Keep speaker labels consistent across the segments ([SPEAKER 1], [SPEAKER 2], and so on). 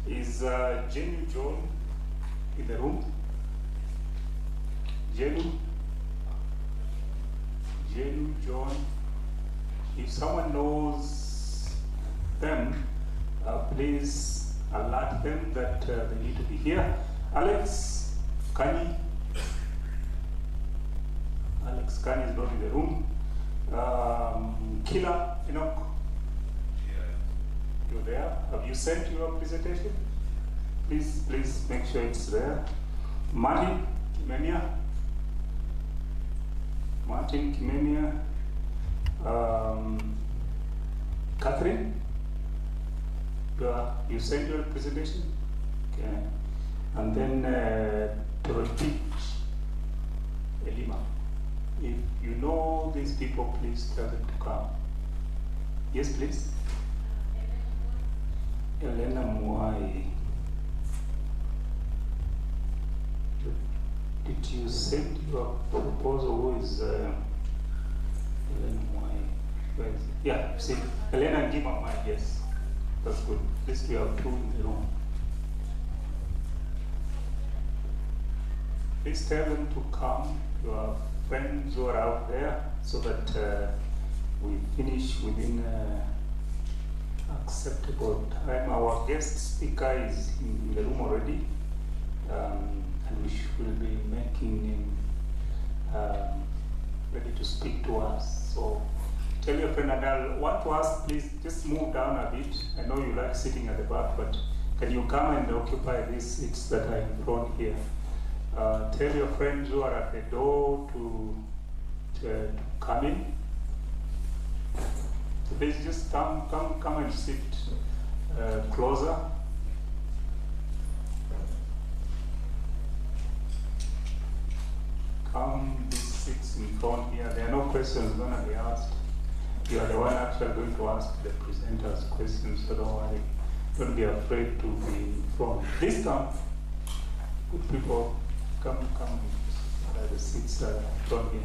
[SPEAKER 1] Is Jenny John in the room? Jenny John. If someone knows them, please alert them that they need to be here. Alex Kani. Alex Kani is not in the room. Killer Enoch. You're there. Have you sent your presentation? Please make sure it's there. Martin Kimemia. Catherine, you sent your presentation? Okay. And then Torotich Elima. If you know these people, please tell them to come. Yes, please. Elena Mwai. Did you send your proposal? Who is Elena Mwai? Where is it? Yeah, see, Elena and Gima Mwai, yes. That's good. At least we have two in the room. Please tell them to come, your friends who are out there, so that we finish within acceptable time. Our guest speaker is in the room already, and we will be making him ready to speak to us. So tell your friend, and I want to ask, please just move down a bit. I know you like sitting at the back, but can you come and occupy these seats that are in front here? Tell your friends who are at the door to come in. So please just come and sit closer. Come, these seats in front here. There are no questions going to be asked. You are the one actually going to ask the presenters questions, so don't worry. Don't be afraid to be in front. Please come. Good people, come. The seats are in front here.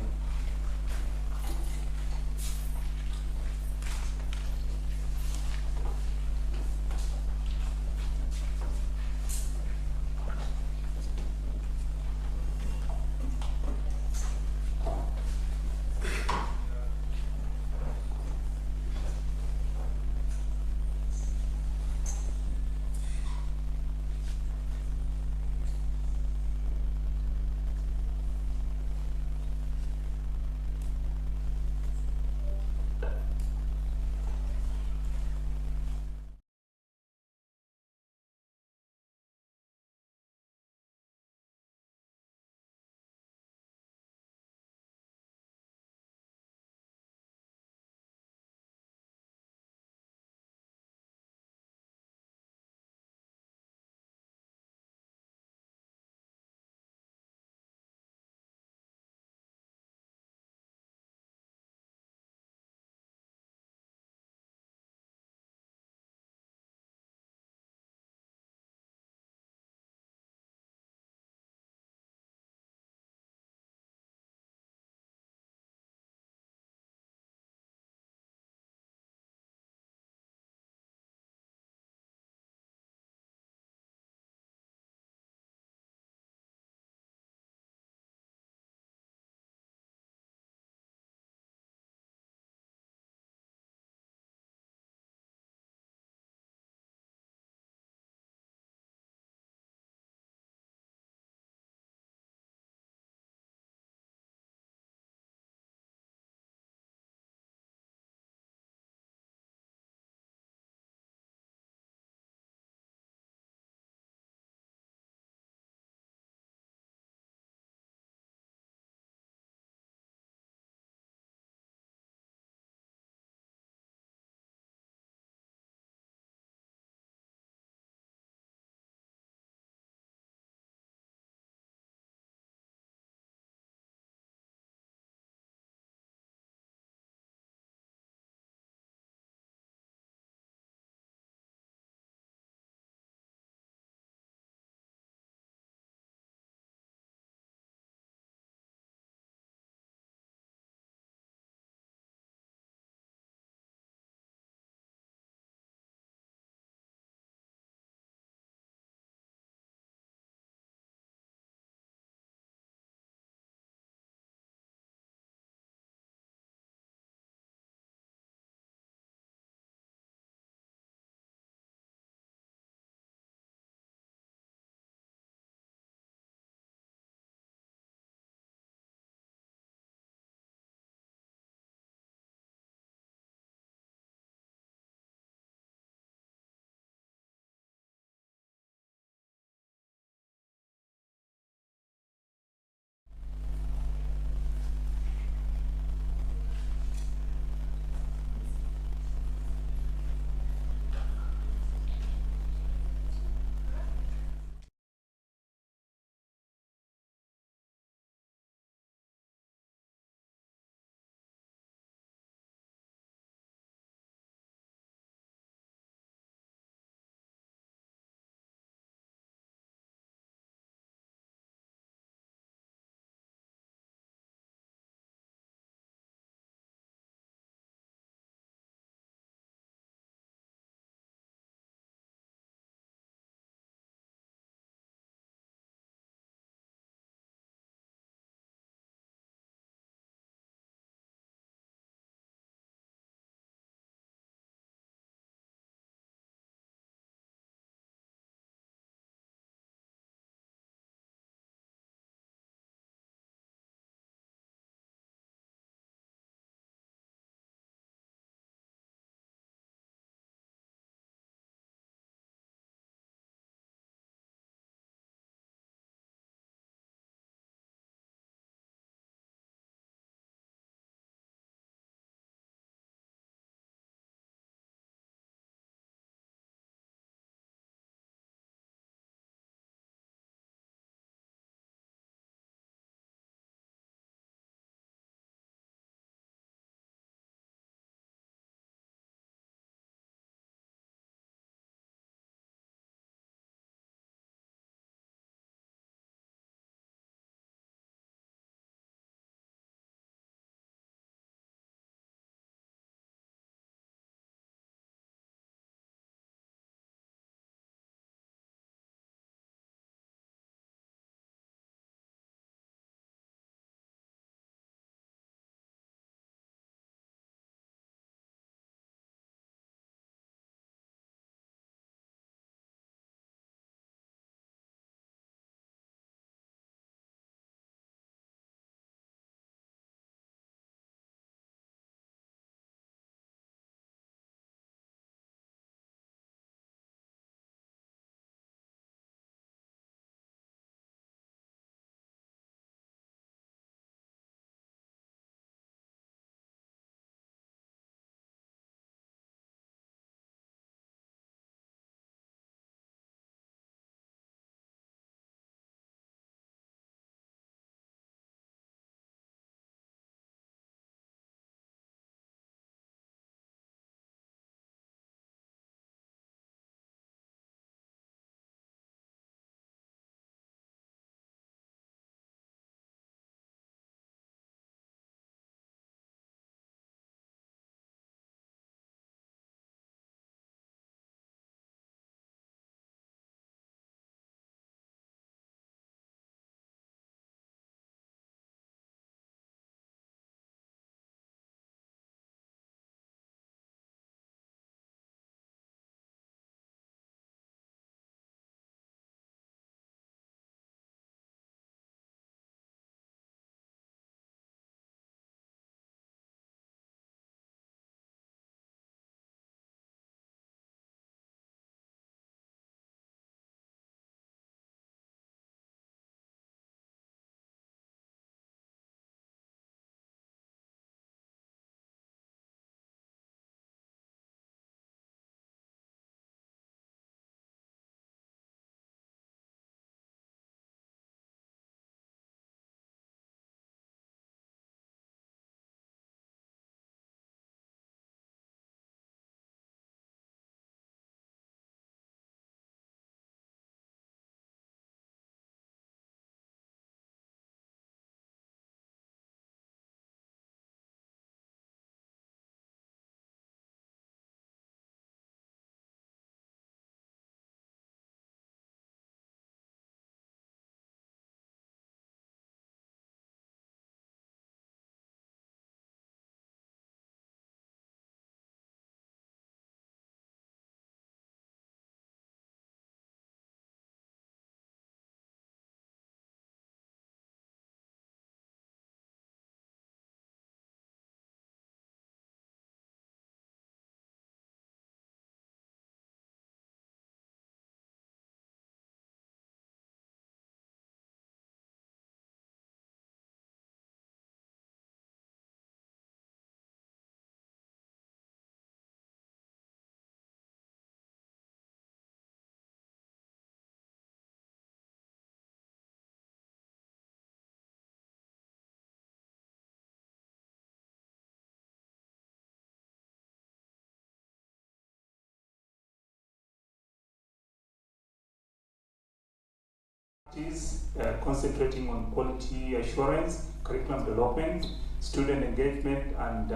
[SPEAKER 1] Is concentrating on quality assurance, curriculum development, student engagement, and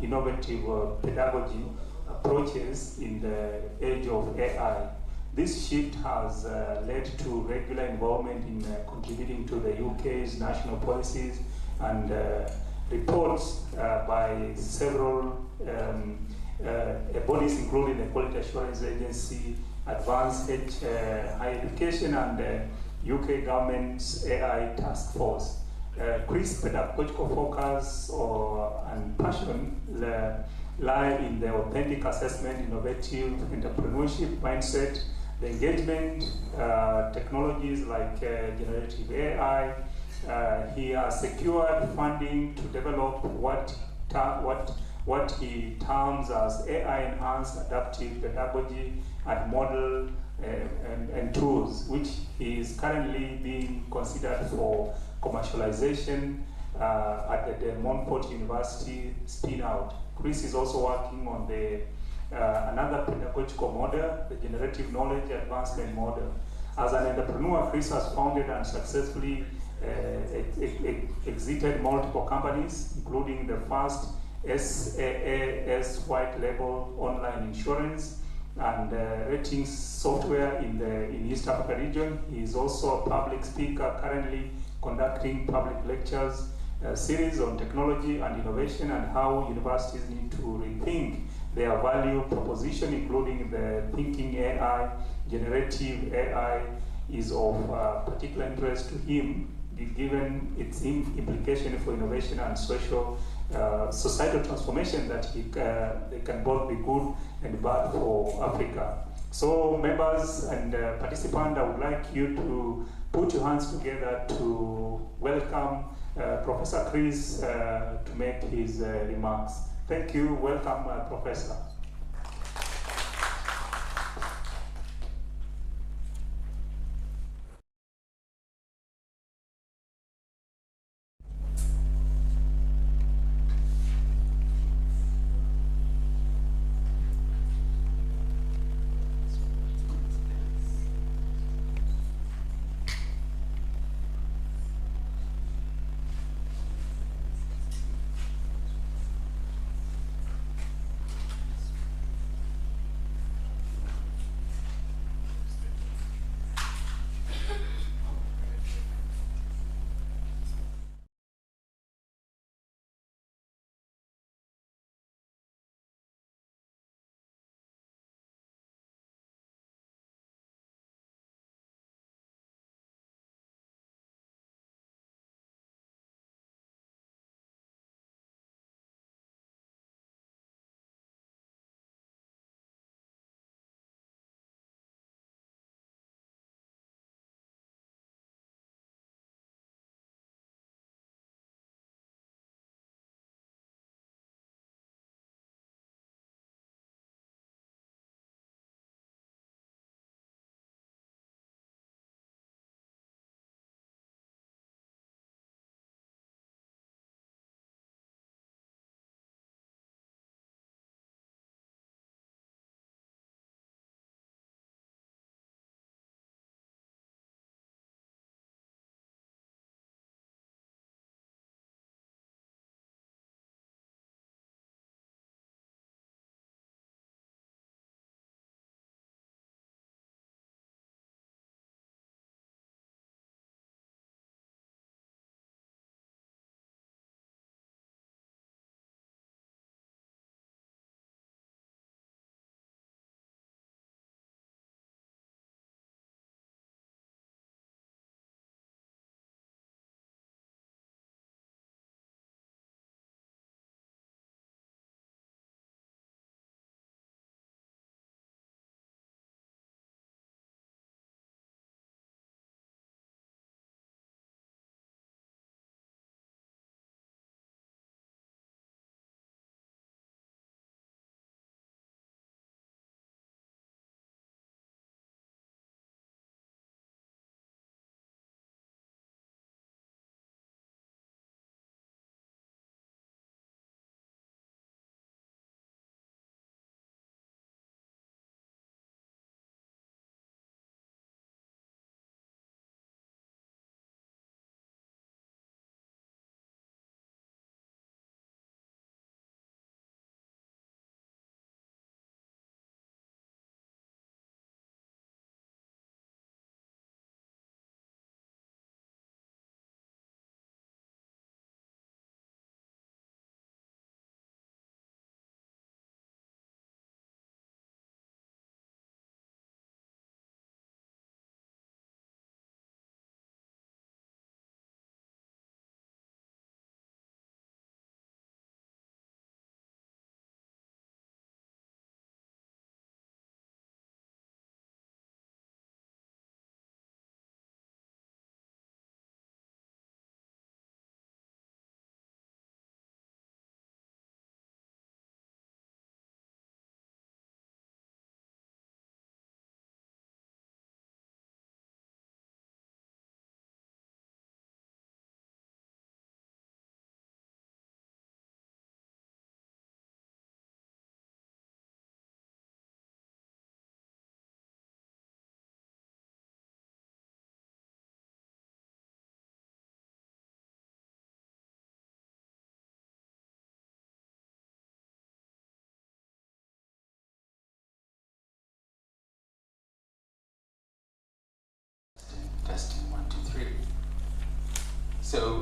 [SPEAKER 1] innovative pedagogy approaches in the age of AI. This shift has led to regular involvement in contributing to the UK's national policies and reports by several bodies, including the Quality Assurance Agency, Advanced Higher Education, and UK government's AI task force. Chris' pedagogical focus and passion lie in the authentic assessment, innovative entrepreneurship mindset, the engagement technologies like generative AI. He has secured funding to develop what he terms as AI-enhanced adaptive pedagogy and model and tools, which is currently being considered for commercialization at the Montfort University spin-out. Chris is also working on another pedagogical model, the generative knowledge advancement model. As an entrepreneur, Chris has founded and successfully exited multiple companies, including the first SaaS white label online insurance and ratings software in East Africa region. He is also a public speaker, currently conducting public lectures series on technology and innovation and how universities need to rethink their value proposition, including the thinking AI. Generative AI is of particular interest to him, given its implication for innovation and societal transformation that they can both be good and bad for Africa. So members and participants, I would like you to put your hands together to welcome Professor Chris to make his remarks. Thank you. Welcome, Professor.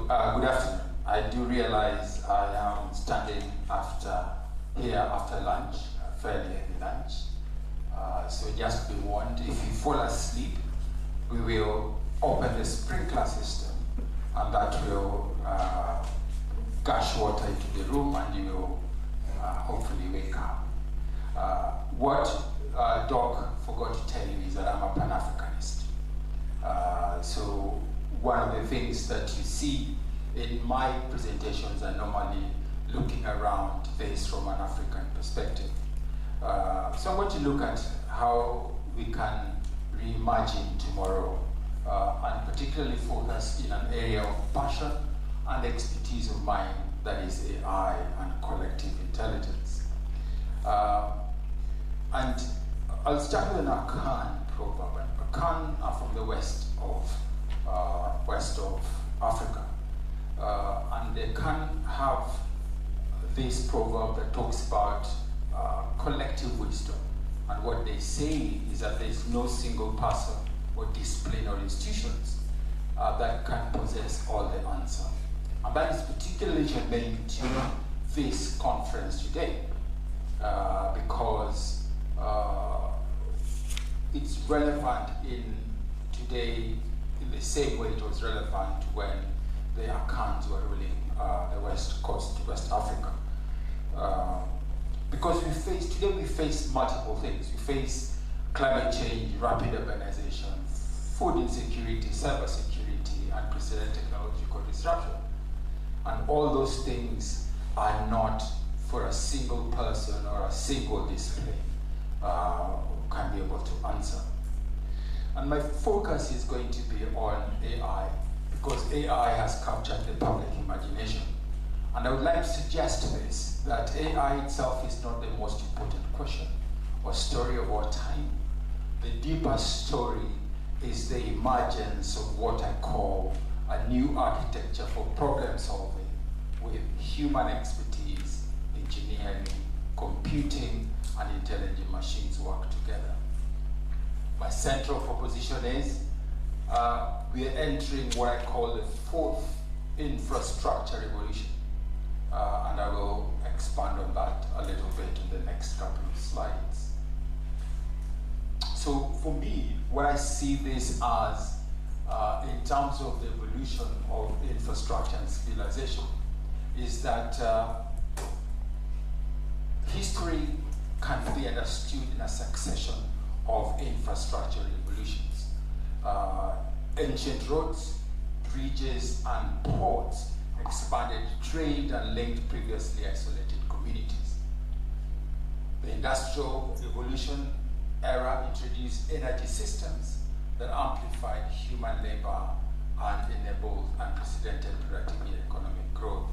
[SPEAKER 2] Good afternoon. I do realize I am standing here after lunch, a fairly heavy lunch. So just be warned, if you fall asleep, we will open the sprinkler system, and that will gush water into the room, and you will hopefully wake up. What Doc forgot to tell you is that I'm a Pan-Africanist. So one of the things that you see in my presentations are normally looking around this from an African perspective. So I'm going to look at how we can reimagine tomorrow, and particularly focus in an area of passion and expertise of mine, that is AI and collective intelligence. And I'll start with an Akan proverb. Akan are from the west of Africa. And they can have this proverb that talks about collective wisdom. And what they say is that there's no single person or discipline or institutions that can possess all the answer. And that is particularly germane to this conference today, because it's relevant today in the same way it was relevant when the Akans were ruling the West Coast, West Africa. Because today we face multiple things. We face climate change, rapid urbanization, food insecurity, cybersecurity, unprecedented technological disruption. And all those things are not for a single person or a single discipline can be able to answer. And my focus is going to be on AI, because AI has captured the public imagination. And I would like to suggest this, that AI itself is not the most important question or story of our time. The deeper story is the emergence of what I call a new architecture for problem solving with human expertise, engineering, computing, and intelligent machines work together. My central proposition is we are entering what I call the fourth infrastructure revolution. And I will expand on that a little bit in the next couple of slides. So for me, what I see this as in terms of the evolution of infrastructure and civilization is that history can be understood in a succession of infrastructure revolutions. Ancient roads, bridges, and ports expanded trade and linked previously isolated communities. The Industrial Revolution era introduced energy systems that amplified human labor and enabled unprecedented productivity and economic growth.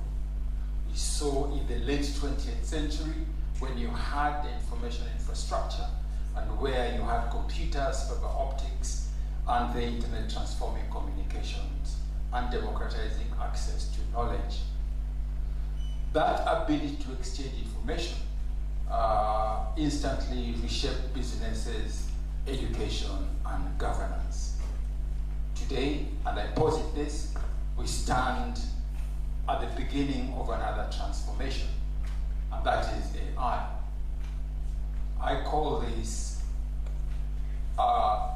[SPEAKER 2] We saw in the late 20th century, when you had the information infrastructure and where you had computers, fiber optics, and the internet transforming communications and democratizing access to knowledge. That ability to exchange information instantly reshaped businesses, education, and governance. Today, and I posit this, we stand at the beginning of another transformation, and that is AI. I call this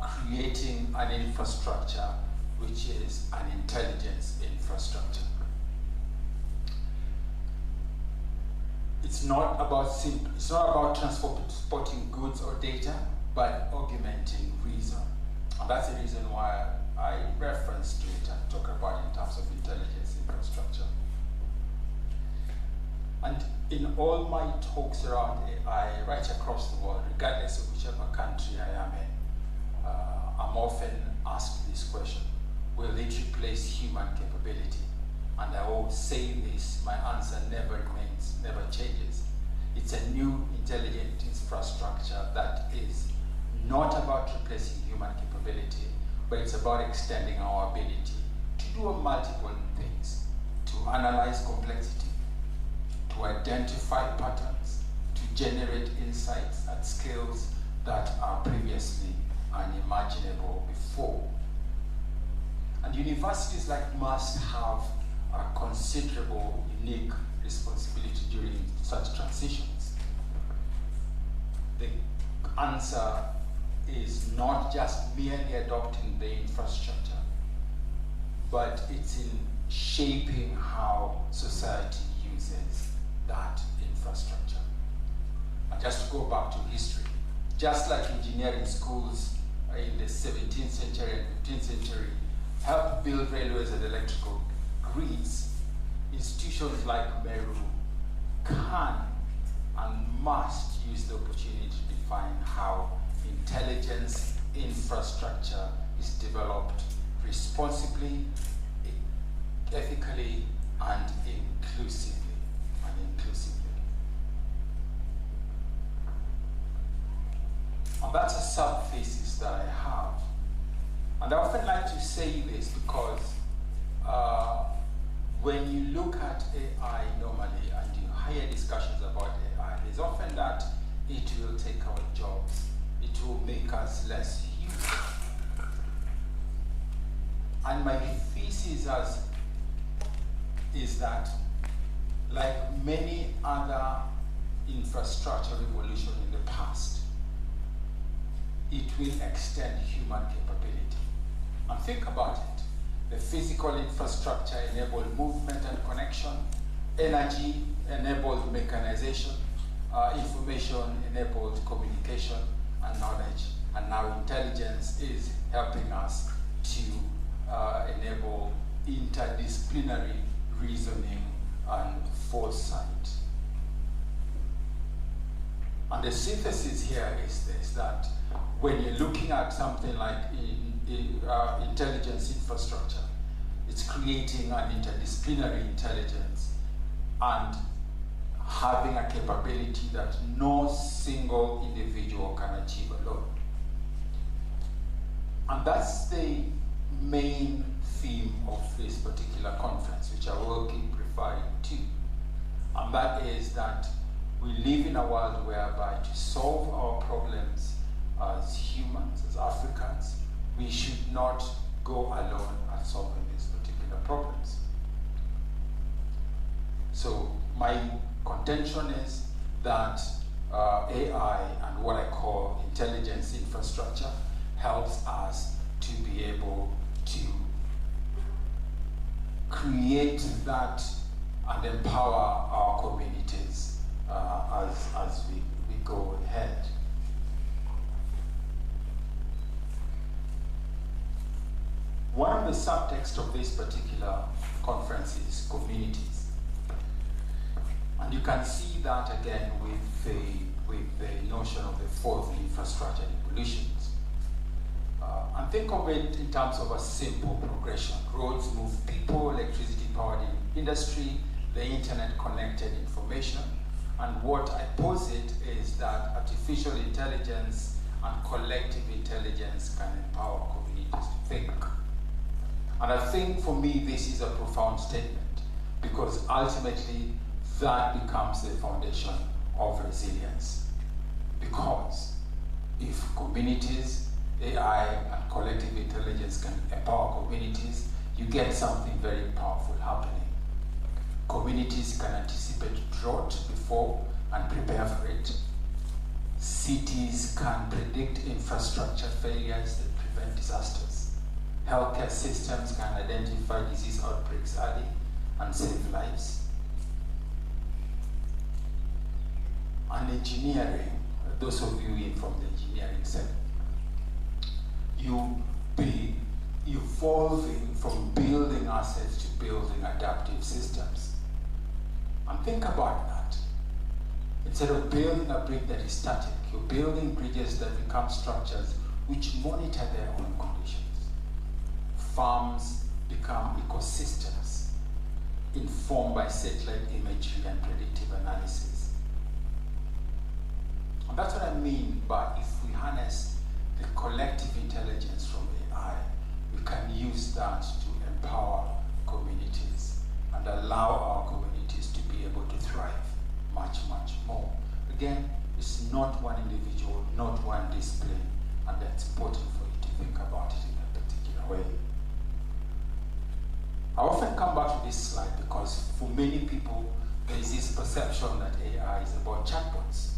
[SPEAKER 2] creating an infrastructure which is an intelligence infrastructure. It's not about transporting goods or data, but augmenting reason. And that's the reason why I reference to it and talk about it in terms of intelligence infrastructure. And in all my talks around AI right across the world, regardless of whichever country I am in, I'm often asked this question: will it replace human capability? And I will say this, my answer never changes. It's a new intelligent infrastructure that is not about replacing human capability, but it's about extending our ability to do multiple things: to analyze complexity, to identify patterns, to generate insights at scales that are previously unimaginable before. And universities must have a considerable, unique responsibility during such transitions? The answer is not just merely adopting the infrastructure, but it's in shaping how society uses that infrastructure. And just to go back to history, just like engineering schools in the 17th century and 15th century helped build railways and electrical grids, institutions like Meru can and must use the opportunity to define how intelligence infrastructure is developed responsibly, ethically, and inclusively. And that's a sub-thesis that I have. And I often like to say this because when you look at AI normally and you hear discussions about AI, there's often that it will take our jobs, it will make us less human. And my thesis is that, like many other infrastructure revolution in the past, it will extend human capability. And think about it. The physical infrastructure enabled movement and connection, energy enabled mechanization, information enabled communication and knowledge, and now intelligence is helping us to enable interdisciplinary reasoning and foresight. And the synthesis here is this, that when you're looking at something like intelligence infrastructure, it's creating an interdisciplinary intelligence and having a capability that no single individual can achieve alone. And that's the main theme of this particular conference, which I will keep referring to. And that is that we live in a world whereby to solve our problems as humans, as Africans, we should not go alone at solving these particular problems. So my contention is that AI and what I call intelligence infrastructure helps us to be able to create that and empower our communities as we go ahead. One of the subtexts of this particular conference is communities. And you can see that again with the notion of the fourth infrastructure revolutions. And think of it in terms of a simple progression. Roads move people, electricity powered industry, the internet connected information. And what I posit is that artificial intelligence and collective intelligence can empower communities to think. And I think for me this is a profound statement, because ultimately that becomes the foundation of resilience. Because if communities, AI and collective intelligence can empower communities, you get something very powerful happening. Communities can anticipate drought before and prepare for it. Cities can predict infrastructure failures that prevent disasters. Healthcare systems can identify disease outbreaks early and save lives. And engineering, those of you in from the engineering sector, you be evolving from building assets to building adaptive systems. And think about that. Instead of building a brick that is static, you're building bridges that become structures which monitor their own conditions. Farms become ecosystems informed by satellite imagery and predictive analysis. And that's what I mean by, if we harness the collective intelligence from AI, we can use that to empower communities and allow our communities to be able to thrive much, much more. Again, it's not one individual, not one discipline, and that's important for you to think about it in a particular way. I often come back to this slide many people, there is this perception that AI is about chatbots.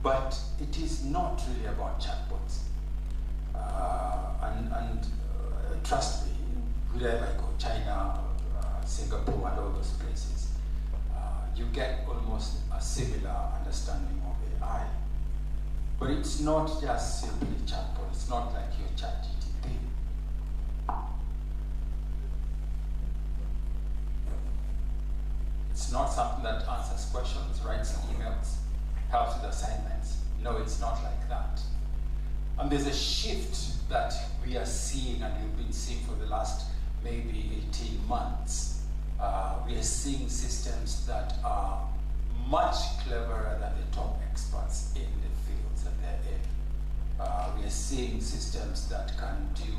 [SPEAKER 2] But it is not really about chatbots. Trust me, wherever I go, China, Singapore, and all those places, you get almost a similar understanding of AI. But it's not just simply chatbot. It's not like your ChatGPT. It's not something that answers questions, writes emails, helps with assignments. No, it's not like that. And there's a shift that we are seeing, and we've been seeing for the last maybe 18 months. We are seeing systems that are much cleverer than the top experts in the fields that they're in. We are seeing systems that can do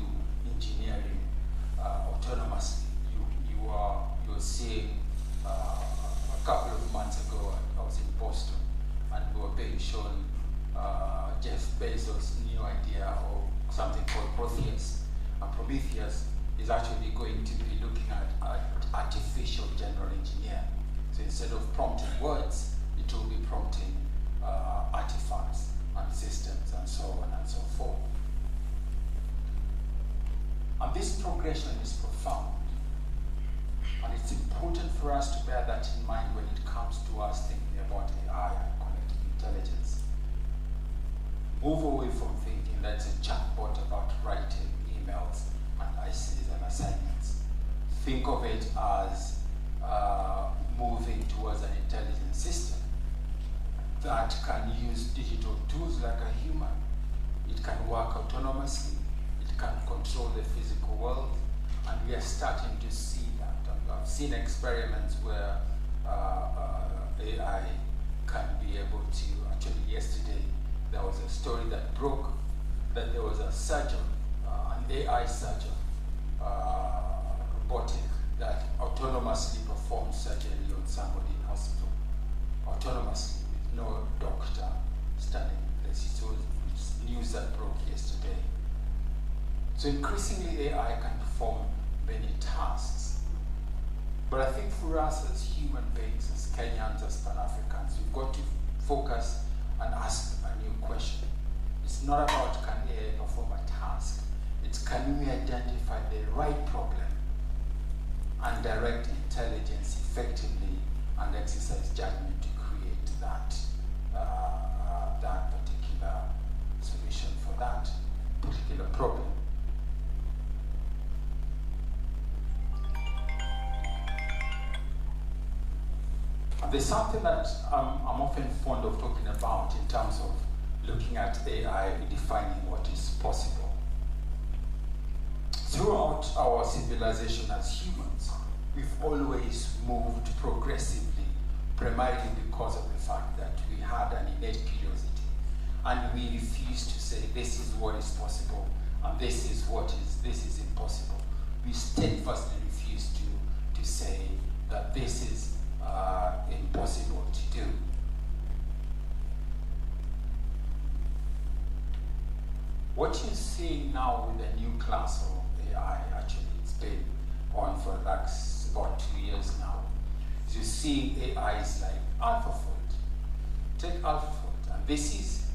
[SPEAKER 2] engineering autonomously. You're seeing a couple of months ago, I was in Boston, and we were being shown Jeff Bezos' new idea of something called Prometheus. And Prometheus is actually going to be looking at artificial general engineering. So instead of prompting words, it will be prompting artifacts and systems and so on and so forth. And this progression is profound. And it's important for us to bear that in mind when it comes to us thinking about AI and connected intelligence. Move away from thinking that it's a chatbot about writing emails and essays and assignments. Think of it as moving towards an intelligent system that can use digital tools like a human. It can work autonomously. It can control the physical world. And we are starting to see that. I've seen experiments where AI can be able to, actually yesterday, there was a story that broke that there was a surgeon, an AI surgeon, robotic, that autonomously performed surgery on somebody in hospital, autonomously, with no doctor standing in place. So it's news that broke yesterday. So increasingly AI can perform many tasks. But I think for us as human beings, as Kenyans, as Pan-Africans, we've got to focus and ask a new question. It's not about can AI perform a task. It's can we identify the right problem and direct intelligence effectively and exercise judgment to create that, that particular solution for that particular problem. There's something that I'm often fond of talking about in terms of looking at AI, defining what is possible. Throughout our civilization as humans, we've always moved progressively, primarily because of the fact that we had an innate curiosity. And we refused to say this is what is possible and this is impossible. We steadfastly refused to say that this is impossible to do. What you see now with the new class of AI, actually it's been on for like about 2 years now, is you see AIs like AlphaFold. Take AlphaFold, and this is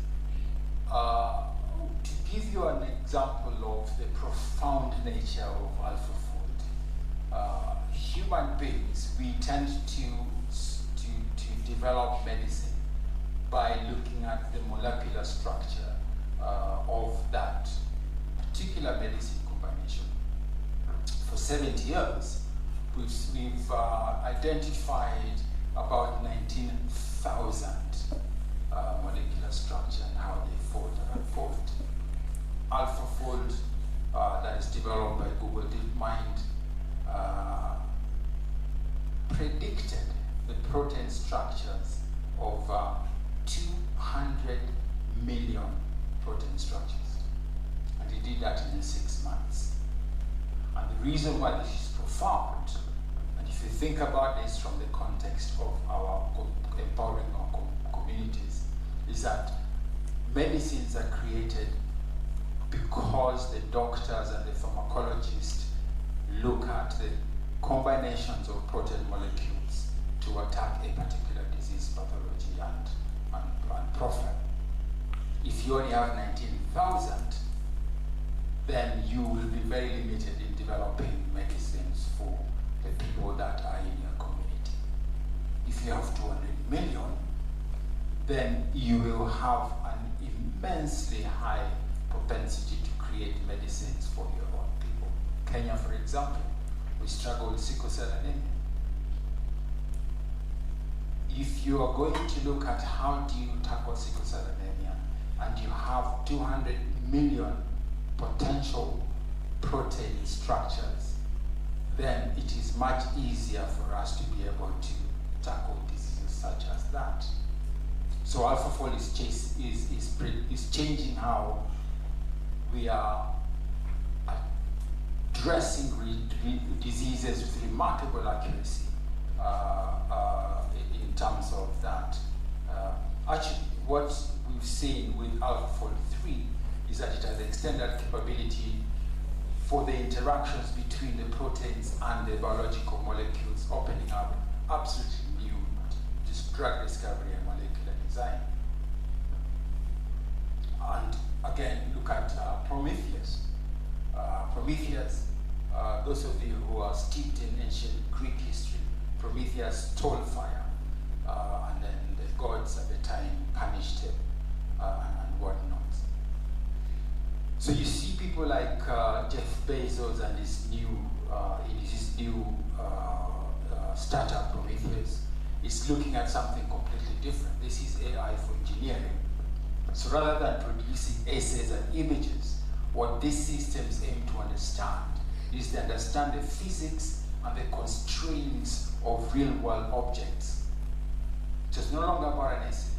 [SPEAKER 2] to give you an example of the profound nature of AlphaFold. Human beings, we tend to develop medicine by looking at the molecular structure of that particular medicine combination. For 70 years, we've identified about 19,000 molecular structure and how they fold and unfold. AlphaFold, that is developed by Google DeepMind, predicted the protein structures of 200 million protein structures. And he did that in 6 months. And the reason why this is profound, and if you think about this from the context of our empowering our communities, is that medicines are created because the doctors and the pharmacologists look at the combinations of protein molecules to attack a particular disease pathology and profile. If you only have 19,000, then you will be very limited in developing medicines for the people that are in your community. If you have 200 million, then you will have an immensely high propensity to create medicines for your own people. Kenya, for example, we struggle with sickle cell anemia. If you are going to look at how do you tackle sickle cell anemia, and you have 200 million potential protein structures, then it is much easier for us to be able to tackle diseases such as that. So AlphaFold is changing how we are addressing diseases with remarkable accuracy in terms of that. Actually, what we've seen with AlphaFold 3 is that it has extended capability for the interactions between the proteins and the biological molecules, opening up absolutely new drug discovery and molecular design. And again, look at Prometheus. Those of you who are steeped in ancient Greek history, Prometheus stole fire, and then the gods at the time punished him and whatnot. So you see people like Jeff Bezos and his new startup Prometheus is looking at something completely different. This is AI for engineering. So rather than producing essays and images, what these systems aim to understand is to understand the physics and the constraints of real-world objects. So it's no longer about an essay.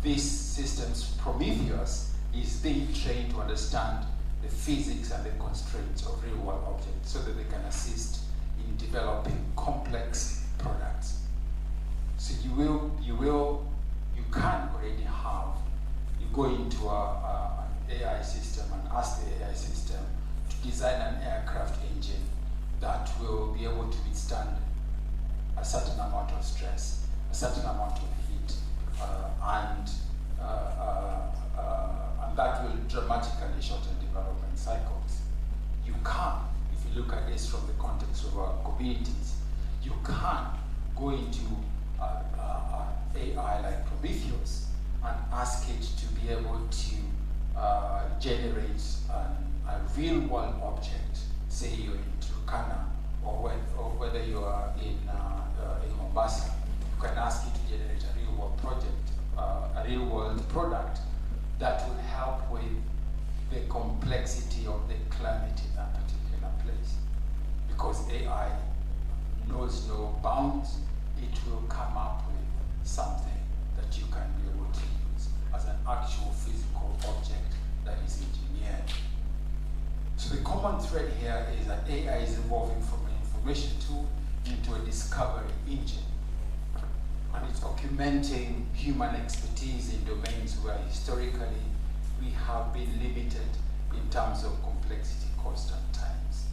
[SPEAKER 2] These systems, Prometheus, is being trained to understand the physics and the constraints of real-world objects so that they can assist in developing complex products. So you can already have, you go into an AI system and ask the AI system to design an aircraft engine that will be able to withstand a certain amount of stress, a certain amount of heat, and that will dramatically shorten development cycles. You can, if you look at this from the context of our communities, you can go into AI like Prometheus and ask it to be able to generate a real-world object, say you're in Turkana, or whether you are in Mombasa. You can ask it to generate a real-world project, a real-world product that will help with the complexity of the climate in that particular place. Because AI knows no bounds, it will come up with something that you can be able to use as an actual physical object that is engineered. So the common thread here is that AI is evolving from an information tool into a discovery engine. And it's augmenting human expertise in domains where historically we have been limited in terms of complexity, cost, and times.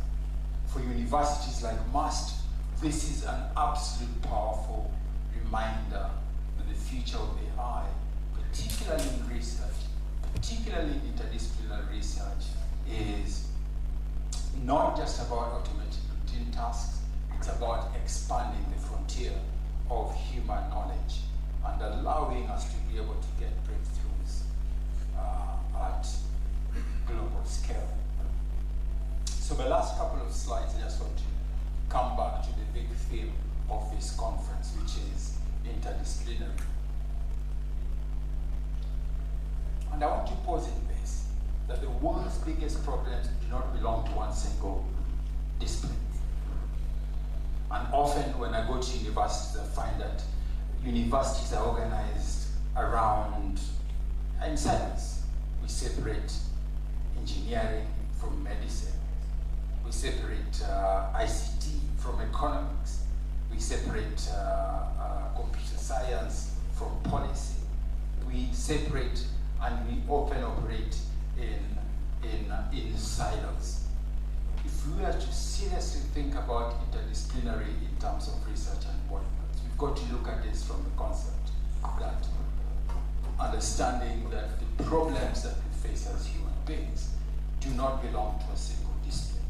[SPEAKER 2] For universities like MUST, this is an absolute powerful reminder that the future of AI, particularly in research, particularly in interdisciplinary research, is not just about automating routine tasks, it's about expanding the frontier of human knowledge and allowing us to be able to get breakthroughs at global scale. So the last couple of slides, I just want to come back to the big theme of this conference, which is interdisciplinary. And I want to pause in this, that the world's biggest problems do not belong to one single discipline. And often when I go to universities, I find that universities are organized around, in science, we separate engineering from medicine. We separate ICT from economics. We separate computer science from policy. We separate and we operate in silos. If we were to seriously think about interdisciplinary in terms of research and whatnot, we've got to look at this from the concept that understanding that the problems that we face as human beings do not belong to a single discipline.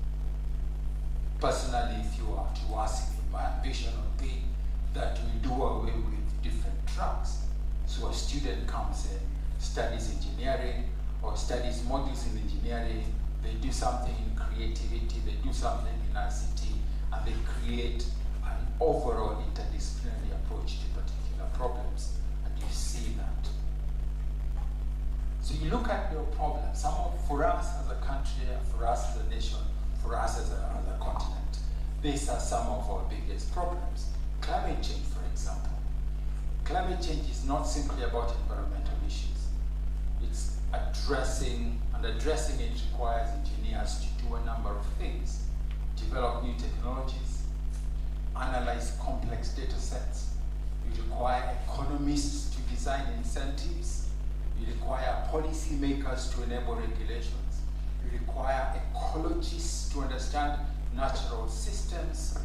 [SPEAKER 2] Personally, if you are to ask me, my ambition would be that we do away with different tracks. So a student comes in, studies engineering, or studies modules in engineering, they do something in creativity, they do something in ICT, and they create an overall interdisciplinary approach to particular problems, and you see that. So you look at your problems, for us as a country, for us as a nation, for us as a continent, these are some of our biggest problems. Climate change, for example. Climate change is not simply about environmental issues. It's addressing it requires engineers to do a number of things. Develop new technologies, analyze complex data sets. You require economists to design incentives. You require policymakers to enable regulations. You require ecologists to understand natural systems.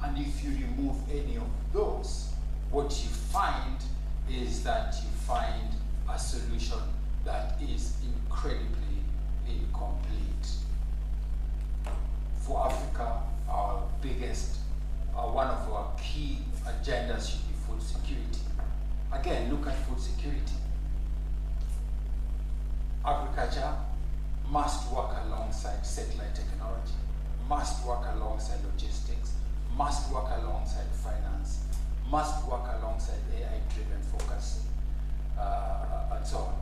[SPEAKER 2] And if you remove any of those, what you find is that you find a solution that is incredibly incomplete. For Africa, our biggest, one of our key agendas should be food security. Again, look at food security. Agriculture must work alongside satellite technology, must work alongside logistics, must work alongside finance, must work alongside AI-driven focusing, and so on.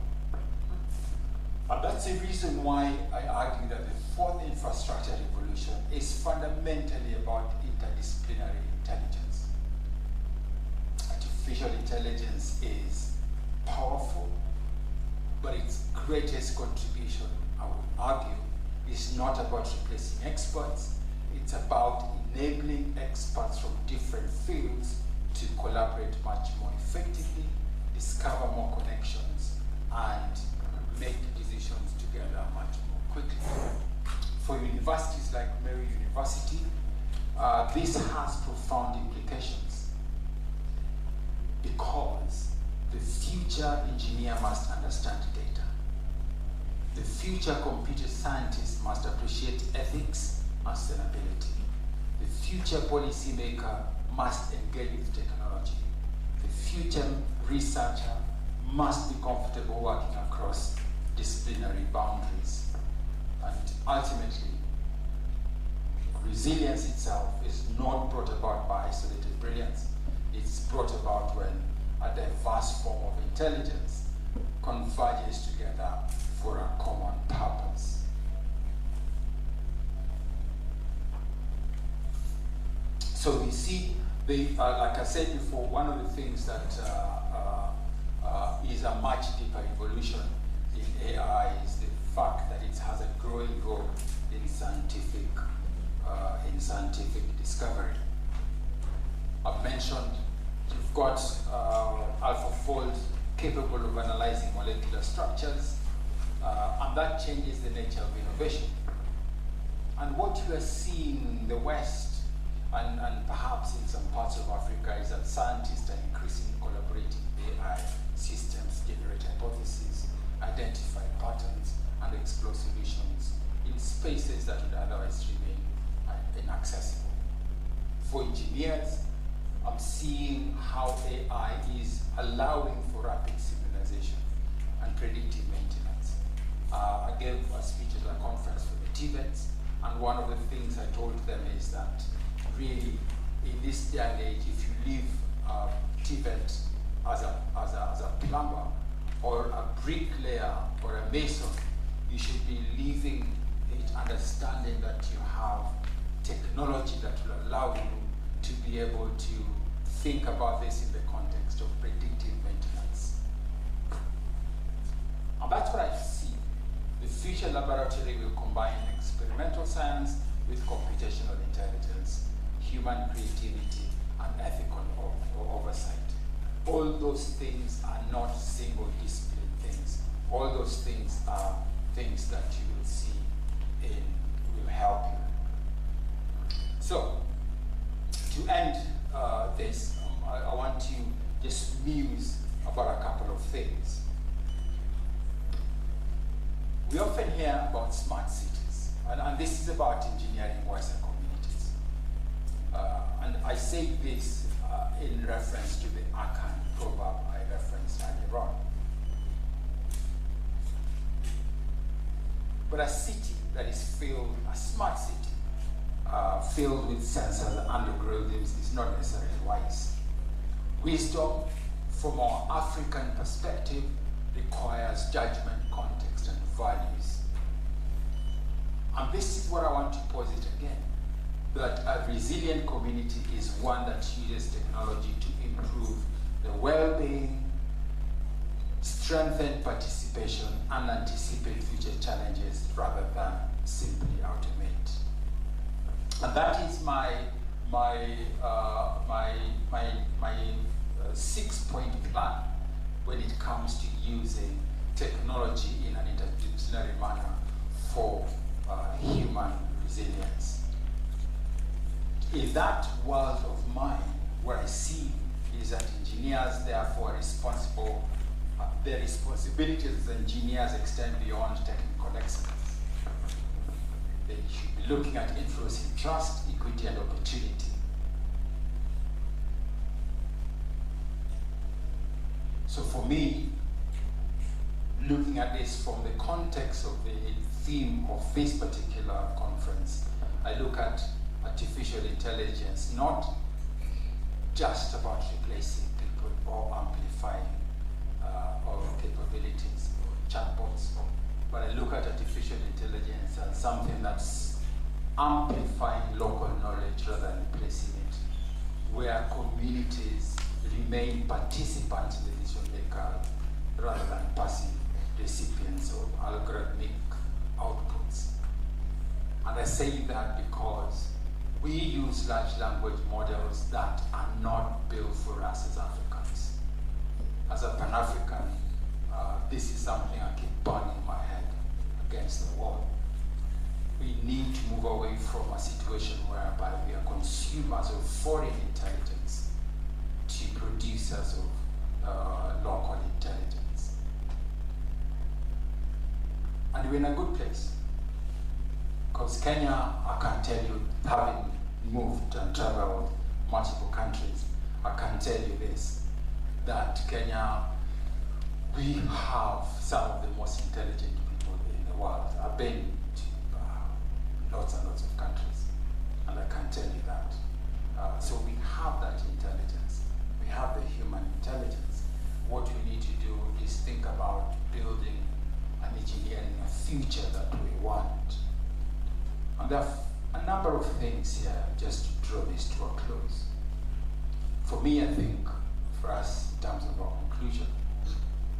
[SPEAKER 2] And that's the reason why I argue that the fourth infrastructure revolution is fundamentally about interdisciplinary intelligence. Artificial intelligence is powerful, but its greatest contribution, I would argue, is not about replacing experts. It's about enabling experts from different fields to collaborate much more effectively, discover more connections, and make decisions together much more quickly. For universities like Mary University, this has profound implications because the future engineer must understand data. The future computer scientist must appreciate ethics and sustainability. The future policymaker must engage with technology. The future researcher must be comfortable working across disciplinary boundaries. And ultimately, resilience itself is not brought about by isolated brilliance. It's brought about when a diverse form of intelligence converges together for a common purpose. So we see, like I said before, one of the things that is a much deeper evolution in AI is the fact that it has a growing role in scientific discovery. I've mentioned you've got AlphaFold capable of analyzing molecular structures, and that changes the nature of innovation. And what you are seeing in the West, and perhaps in some parts of Africa, is that scientists are increasingly collaborating with AI systems, generate hypotheses, identify patterns, and explore solutions in spaces that would otherwise remain inaccessible. For engineers, I'm seeing how AI is allowing for rapid simulation and predictive maintenance. I gave a speech at a conference for the TVETs, and one of the things I told them is that really, in this day and age, if you leave TVET as a plumber or a bricklayer or a mason, you should be leaving it understanding that you have technology that will allow you to be able to think about this in the context of predictive maintenance. And that's what I see. The future laboratory will combine experimental science with computational intelligence, human creativity, and ethical oversight. All those things are not single discipline things. All those things are things that you will see will help you. things. We often hear about smart cities, and this is about engineering voice and communities. And I say this in reference to the Akan proverb I referenced earlier on. But a city that is filled, a smart city, filled with sensors and algorithms is not necessarily wise. Wisdom, from our African perspective, requires judgment, context, and values. And this is what I want to posit again, that a resilient community is one that uses technology to improve the well-being, strengthen participation, and anticipate future challenges rather than simply automate. And that is my 6-point plan when it comes to using technology in an interdisciplinary manner for human resilience. In that world of mine, what I see is that engineers therefore are responsible, their responsibilities as engineers extend beyond technical excellence. They should be looking at influencing trust, equity, and opportunity. So for me, looking at this from the context of the theme of this particular conference, I look at artificial intelligence, not just about replacing people or amplifying our capabilities or chatbots, but I look at artificial intelligence as something that's amplifying local knowledge rather than replacing it, where communities remain participants in the decision maker rather than passive recipients of algorithmic outputs. And I say that because we use large language models that are not built for us as Africans. As a Pan-African, this is something I keep banging my head against the wall. We need to move away from a situation whereby we are consumers of foreign intelligence to producers of local intelligence. And we're in a good place. Because Kenya, I can tell you, having moved and traveled multiple countries, I can tell you this, that Kenya, we have some of the most intelligent people in the world. I've been to lots and lots of countries, and I can tell you that. So we have that intelligence. We have the human intelligence. What we need to do is think about building and engineering a future that we want. And there are a number of things here just to draw this to a close. For me, I think, for us, in terms of our conclusion,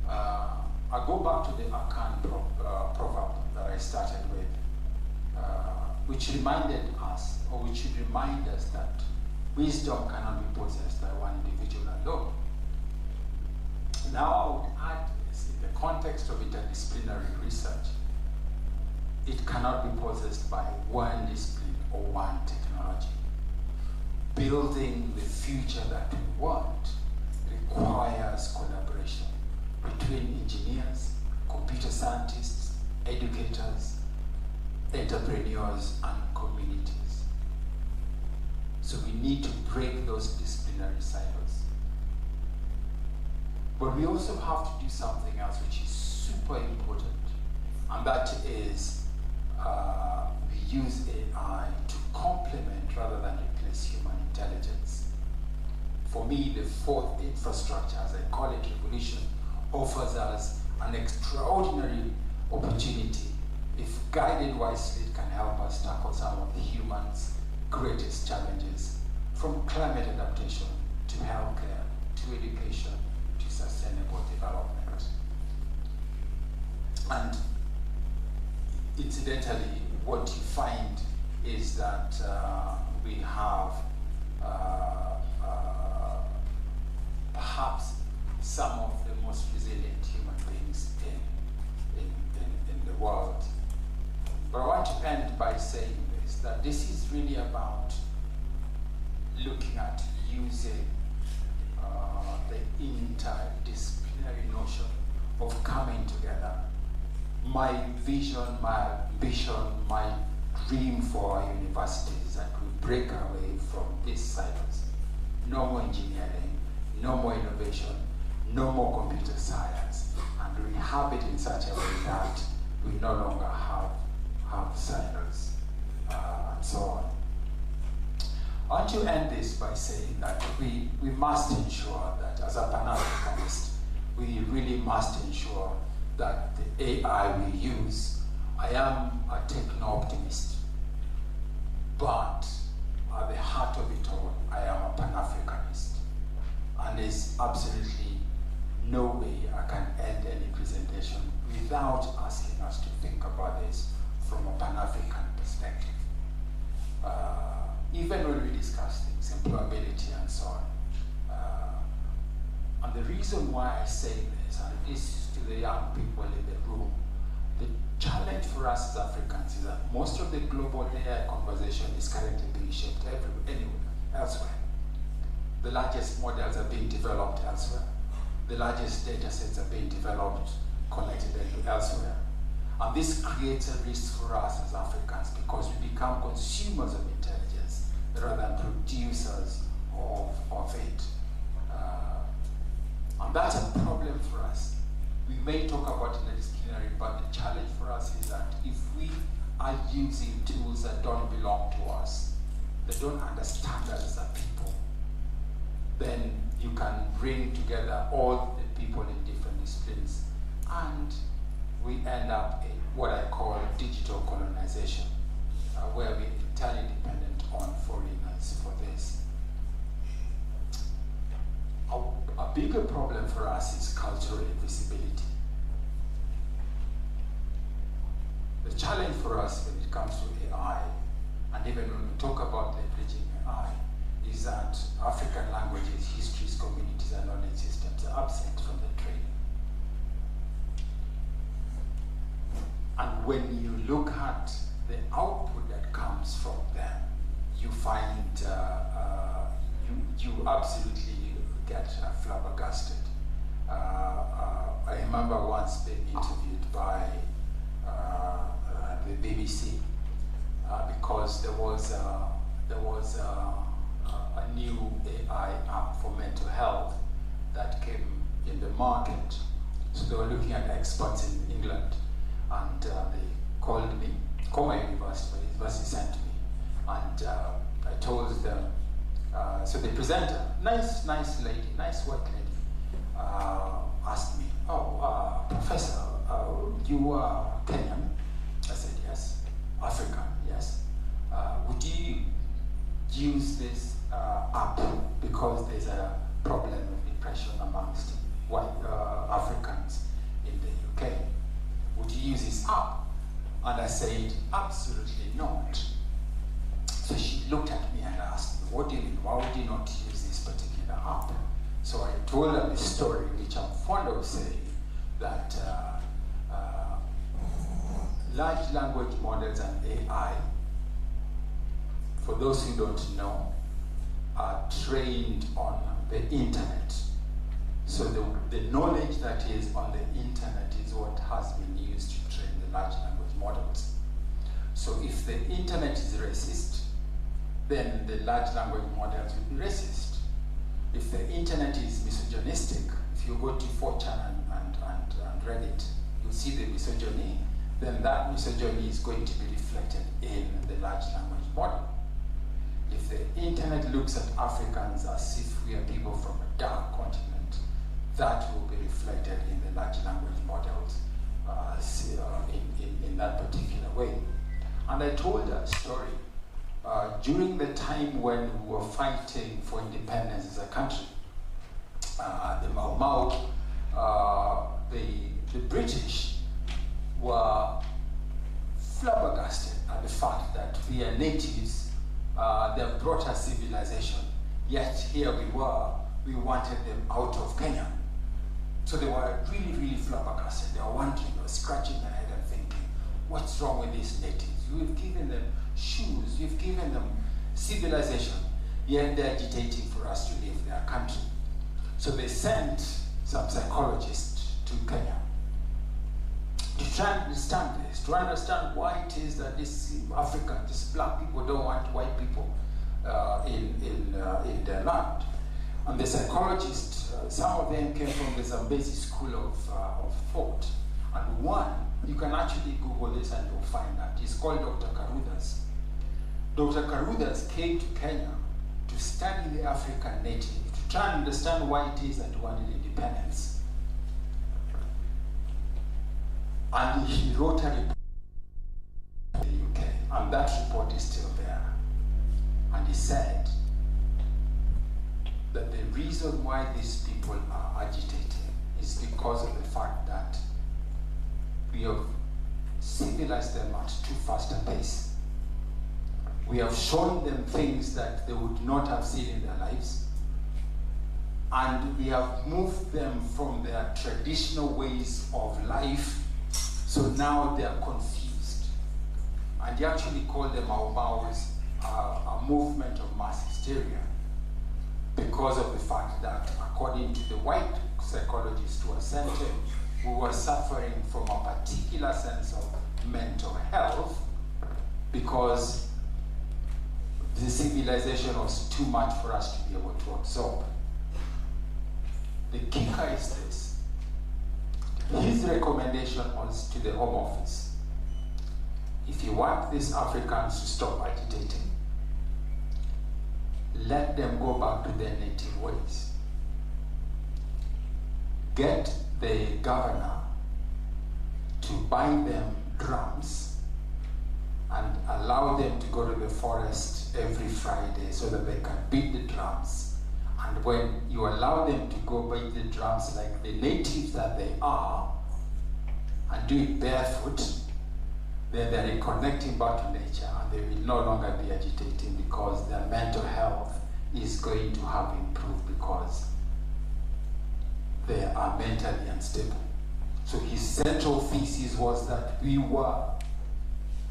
[SPEAKER 2] I go back to the Akan proverb that I started with, which reminded us, or which should remind us that wisdom cannot be possessed by one individual alone. Now I would add this, in the context of interdisciplinary research, it cannot be possessed by one discipline or one technology. Building the future that we want requires collaboration between engineers, computer scientists, educators, entrepreneurs, and communities. So we need to break those disciplinary silos. But we also have to do something else which is super important, and that is we use AI to complement rather than replace human intelligence. For me, the fourth infrastructure, as I call it, revolution, offers us an extraordinary opportunity. If guided wisely, it can help us tackle some of the humans' greatest challenges, from climate adaptation to healthcare, to education, to sustainable development. And incidentally, what you find is that we have perhaps some of the most resilient human beings in the world. But I want to end by saying this, that this is really about looking at using the interdisciplinary notion of coming together. My vision, my ambition, my dream for our universities is that we break away from these silos. No more engineering, no more innovation, no more computer science, and we have it in such a way that we no longer have silos, and so on. I want to end this by saying that we must ensure that as a Pan-Africanist, we really must ensure that the AI we use, I am a techno-optimist, but at the heart of it all, I am a Pan-Africanist. And there's absolutely no way I can end any presentation without asking us to think about this from a Pan-African perspective. Even when we discuss things, employability and so on. And the reason why I say this, and this is to the young people in the room, the challenge for us as Africans is that most of the global AI conversation is currently being shaped elsewhere. The largest models are being developed elsewhere. The largest data sets are being developed, collected elsewhere. And this creates a risk for us as Africans because we become consumers of intelligence rather than producers of it. And that's a problem for us. We may talk about interdisciplinary, but the challenge for us is that if we are using tools that don't belong to us, that don't understand us as a people, then you can bring together all the people in different disciplines, and we end up in what I call digital colonization, where we're entirely dependent on foreigners for this. A bigger problem for us is cultural invisibility. The challenge for us when it comes to AI, and even when we talk about leveraging AI, is that African languages, histories, communities, and knowledge systems are absent from the training. And when you look at the output that comes from them, you find you absolutely get flabbergasted. I remember once being interviewed by the BBC because there was a new AI app for mental health that came in the market. So they were looking at experts in England, and they called my university. My university sent me, and I told them. So the presenter, nice lady, nice white lady, asked me, Professor, you are Kenyan? I said, yes. African, yes. Would you use this app because there's a problem of depression amongst white Africans in the UK? Would you use this app? And I said, absolutely not. So she looked at me and asked me, what do you mean? Why would you not use this particular app? So I told her this story, which I'm fond of saying, that large language models and AI, for those who don't know, are trained on the internet. So the knowledge that is on the internet is what has been used to train the large language models. So if the internet is racist, then the large language models will be racist. If the internet is misogynistic, if you go to 4chan and Reddit, you'll see the misogyny, then that misogyny is going to be reflected in the large language model. If the internet looks at Africans as if we are people from a dark continent, that will be reflected in the large language models in that particular way. And I told that story during the time when we were fighting for independence as a country. The Mau Mau, the British were flabbergasted at the fact that we are natives, they have brought us civilization, yet here we wanted them out of Kenya. So they were really flabbergasted. They were wondering, they were scratching their head and thinking, what's wrong with these natives? We've given them shoes, we've given them civilization, yet they're agitating for us to leave their country. So they sent some psychologists to Kenya to try and understand this, to understand why it is that these Africans, these black people don't want white people in their land. And the psychologists, some of them came from the Zambezi school of thought. And one, you can actually Google this and you'll find that. He's called Dr. Karuthas. Dr. Karuthas came to Kenya to study the African native, to try and understand why it is that he wanted independence. And he wrote a report in the UK, and that report is still there. And he said that the reason why these people are agitating is because of the fact that we have civilized them at too fast a pace. We have shown them things that they would not have seen in their lives. And we have moved them from their traditional ways of life, so now they are confused. And he actually called them Mau Maus, a movement of mass hysteria, because of the fact that, according to the white psychologists who are sent in, we were suffering from a particular sense of mental health because the civilization was too much for us to be able to absorb. The kicker is this. His recommendation was to the Home Office. If you want these Africans to stop agitating, let them go back to their native ways. Get the governor to buy them drums and allow them to go to the forest every Friday so that they can beat the drums. And when you allow them to go beat the drums like the natives that they are, and do it barefoot, then they're reconnecting back to nature and they will no longer be agitating because their mental health is going to have improved because they are mentally unstable. So his central thesis was that we were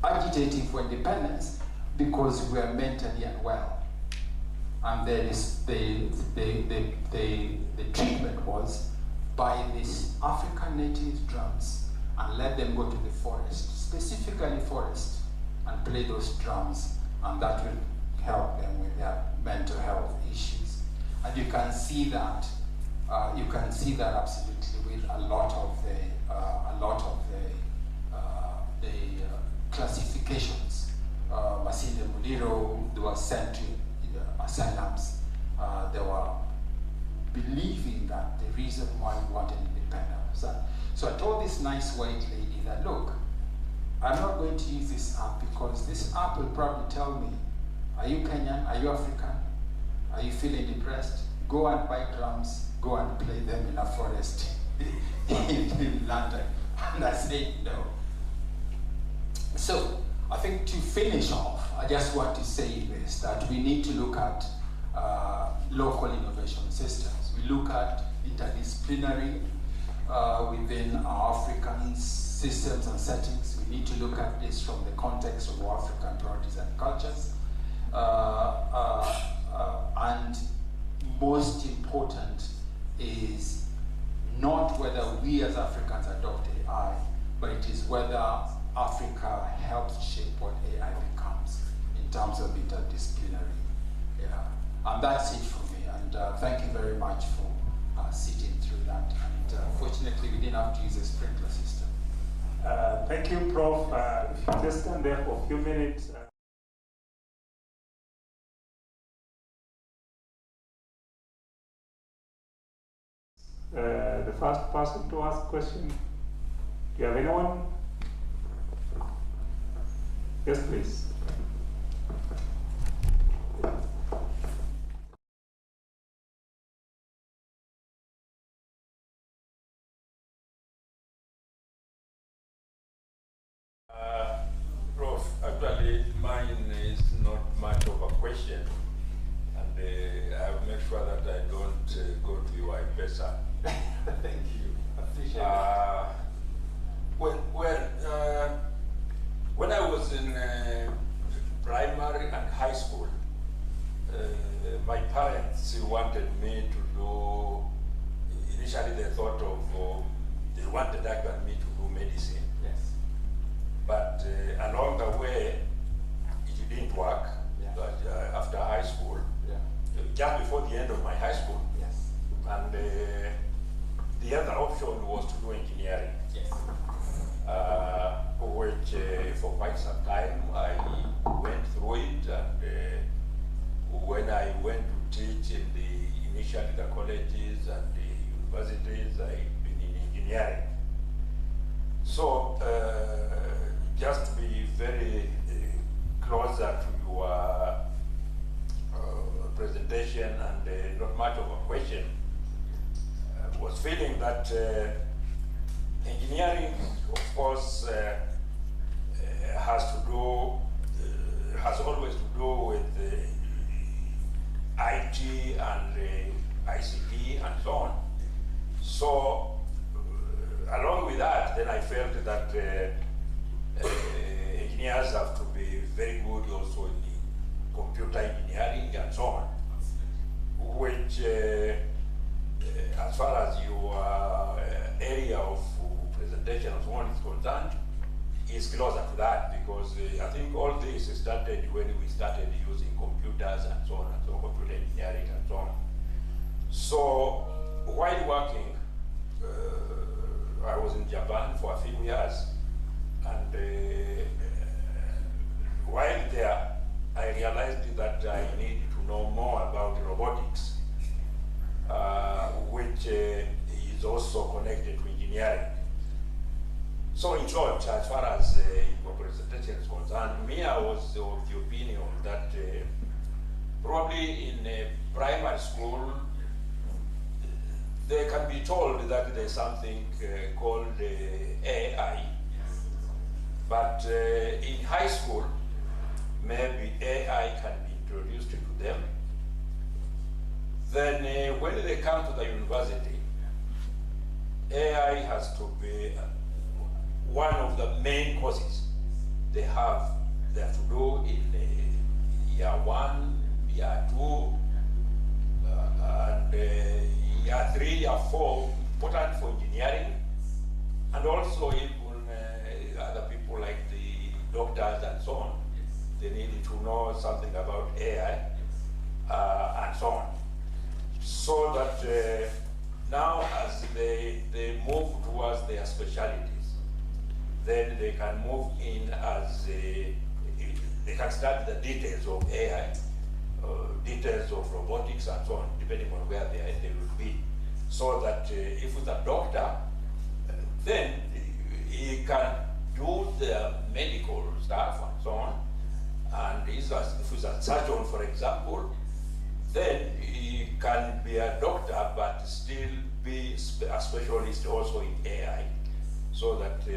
[SPEAKER 2] agitating for independence because we were mentally unwell. And then the treatment was buy these African native drums and let them go to the forest, specifically forest, and play those drums, and that will help them with their mental health issues. And you can see that absolutely with a lot of the classifications. Masinde Muliro, they were sent to asylums. They were believing that the reason why we wanted independence was that. So I told this nice white lady that, look, I'm not going to use this app because this app will probably tell me, are you Kenyan? Are you African? Are you feeling depressed? Go and buy drums, go and play them in a forest in London. And I said no. So I think to finish off, I just want to say this, that we need to look at local innovation systems. We look at interdisciplinary within our African systems and settings. We need to look at this from the context of African priorities and cultures. And most important is not whether we as Africans adopt AI, but it is whether Africa helps shape what AI becomes in terms of interdisciplinary. Yeah. And that's it for me. And thank you very much for sitting through that. And fortunately, we didn't have to use a sprinkler system.
[SPEAKER 1] Thank you, Prof. If you just stand there for a few minutes. The first person to ask question. Do you have anyone? Yes, please.
[SPEAKER 3] Prof, actually mine is not much of a question, and I will make sure that I don't go to your M-Pesa.
[SPEAKER 2] Thank you. Appreciate it.
[SPEAKER 3] When I was in primary and high school, my parents wanted me to do just before the end of my high school.
[SPEAKER 2] Yes.
[SPEAKER 3] And the other option was to do engineering.
[SPEAKER 2] Yes.
[SPEAKER 3] Which for quite some time I went through it, and when I went to teach in initially the colleges and the universities, I've been in engineering. So just to be very closer to your presentation and not much of a question, I was feeling that engineering, of course, has always to do with IT and ICT and so on. So along with that, then I felt that engineers have to be very good also in computer engineering and so on, which as far as your area of presentation and so on is concerned, is closer to that, because I think all this started when we started using computers and so on and so on, computer engineering and so on. So while working, I was in Japan for a few years, and while there, I realized that I needed to know more about robotics, which is also connected to engineering. So in short, as far as your presentation is concerned, me, I was of the opinion that probably in primary school, they can be told that there's something called AI, but in high school, maybe AI can be introduced to them. Then when they come to the university, AI has to be one of the main courses they have to do in year 1, year 2, and year 3, year 4, important for engineering, and also even other people like the doctors and so on. They need to know something about AI and so on. So that now as they move towards their specialties, then they can move in as they can study the details of AI, details of robotics and so on, depending on where they will be. So that if it's a doctor, then he can do the medical stuff and so on. And if he's a surgeon, for example, then he can be a doctor but still be a specialist also in AI. So that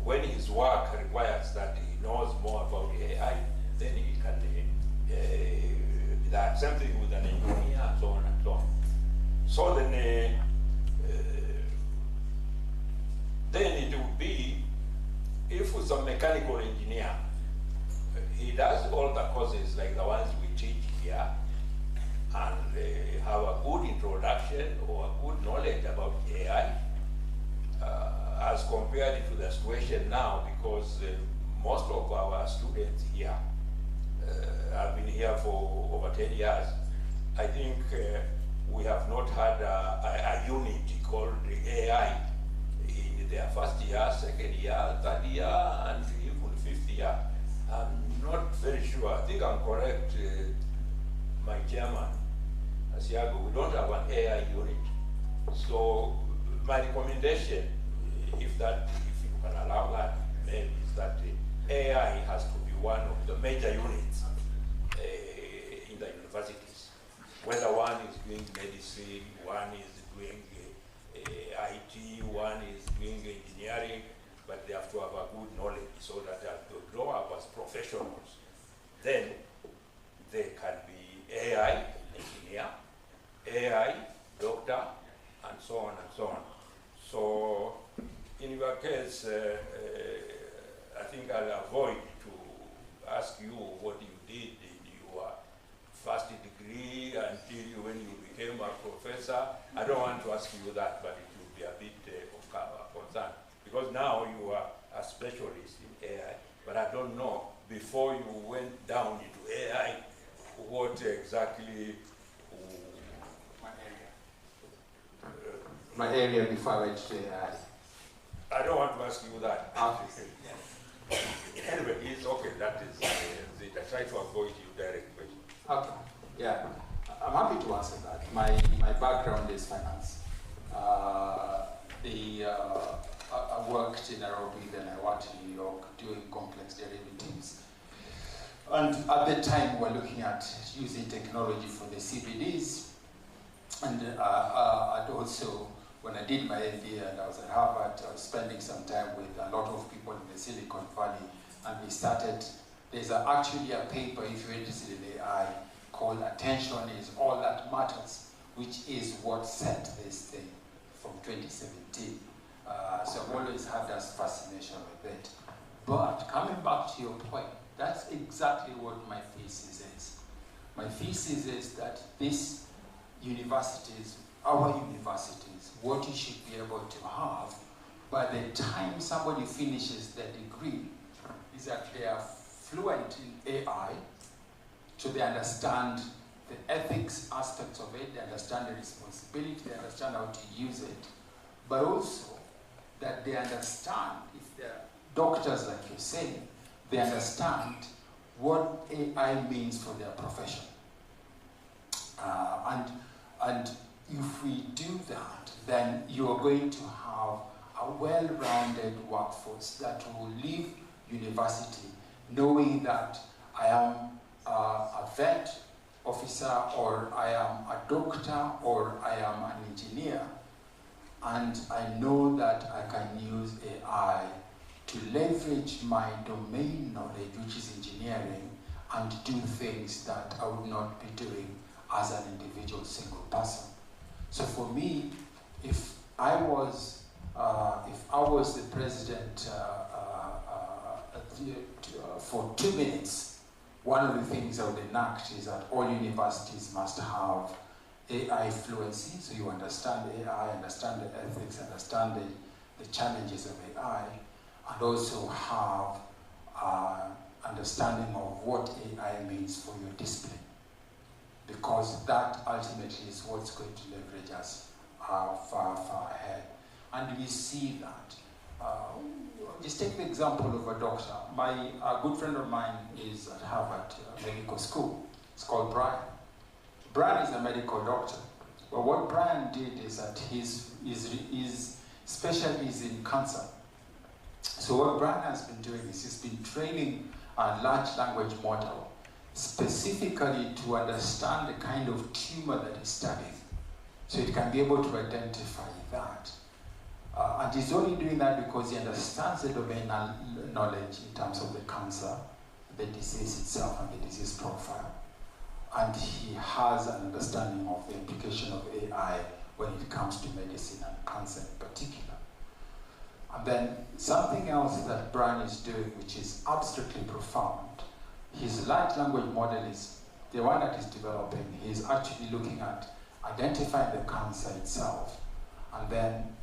[SPEAKER 3] when his work requires that he knows more about AI, then he can be that. Same thing with an engineer and so on and so on. So then it would be, if it's a mechanical engineer, he does all the courses like the ones we teach here, and have a good introduction or a good knowledge about AI, as compared to the situation now, because most of our students here have been here for over 10 years. I think we have not had a unit called AI in their first year, second year, third year, and even fifth year. I'm not very sure. I think I'm correct, my chairman, Asiago, we don't have an AI unit. So my recommendation, if you can allow that, maybe is that AI has to be one of the major units in the universities. Whether one is doing medicine, one is doing IT, one is doing engineering, but they have to have a good knowledge so that as they grow up as professionals, then they can be AI engineer, AI doctor, and so on and so on. So in your case, I think I'll avoid to ask you what you did in your first degree until when you became a professor. I don't want to ask you that, but it will be a bit of concern. Because now you are a specialist in AI, but I don't know, before you went down into AI, what exactly
[SPEAKER 2] My area before I went to AI.
[SPEAKER 3] I don't want to ask you that.
[SPEAKER 2] Obviously.
[SPEAKER 3] Anyway, it's okay. That is it. I try to avoid your direct question.
[SPEAKER 2] Okay. Yeah. I'm happy to answer that. My background is finance. I worked in Nairobi, then I worked in New York doing complex derivatives. And at the time, we were looking at using technology for the CBDs. And I'd also, when I did my MBA and I was at Harvard, I was spending some time with a lot of people in the Silicon Valley. And we started, there's actually a paper, if you're interested in AI, called Attention is All That Matters, which is what set this thing from 2017. So I've always had that fascination with it. But coming back to your point, that's exactly what my thesis is. My thesis is that these universities, our universities, what you should be able to have by the time somebody finishes their degree is that they are fluent in AI, so they understand the ethics aspects of it, they understand the responsibility, they understand how to use it, but also that they understand, if they're doctors like you're saying, they understand what AI means for their profession. And if we do that, then you're going to have a well-rounded workforce that will leave university knowing that I am a vet officer, or I am a doctor, or I am an engineer, and I know that I can use AI to leverage my domain knowledge, which is engineering, and do things that I would not be doing as an individual single person. So for me, if I was the president for 2 minutes, one of the things I would enact is that all universities must have AI fluency, so you understand AI, understand the ethics, understand the challenges of AI, and also have understanding of what AI means for your discipline. Because that ultimately is what's going to leverage us far, far ahead. And we see that. Just take the example of a doctor. A good friend of mine is at Harvard Medical School. It's called Brian. Brian is a medical doctor. But what Brian did is that his specialty is in cancer. So what Brian has been doing is he's been training a large language model specifically to understand the kind of tumor that is studied, so it can be able to identify that. And he's only doing that because he understands the domain knowledge in terms of the cancer, the disease itself, and the disease profile. And he has an understanding of the implication of AI when it comes to medicine and cancer in particular. And then something else that Brian is doing, which is absolutely profound, his large language model is the one that he's developing. He's actually looking at identifying the cancer itself and then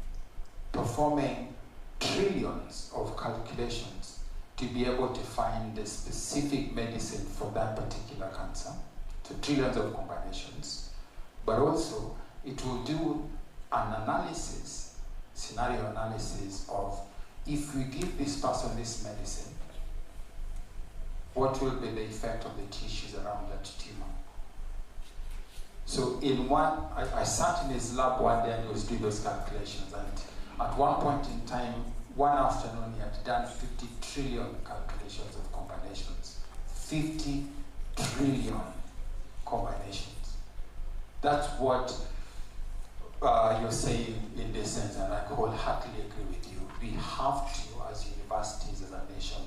[SPEAKER 2] performing trillions of calculations to be able to find the specific medicine for that particular cancer. So trillions of combinations. But also, it will do an analysis, scenario analysis of, if we give this person this medicine, what will be the effect of the tissues around that tumor? So I sat in his lab one day and he was doing those calculations, and at one point in time, one afternoon, he had done 50 trillion calculations of combinations. 50 trillion combinations. That's what you're saying in this sense, and I wholeheartedly agree with you. We have to, as universities, as a nation,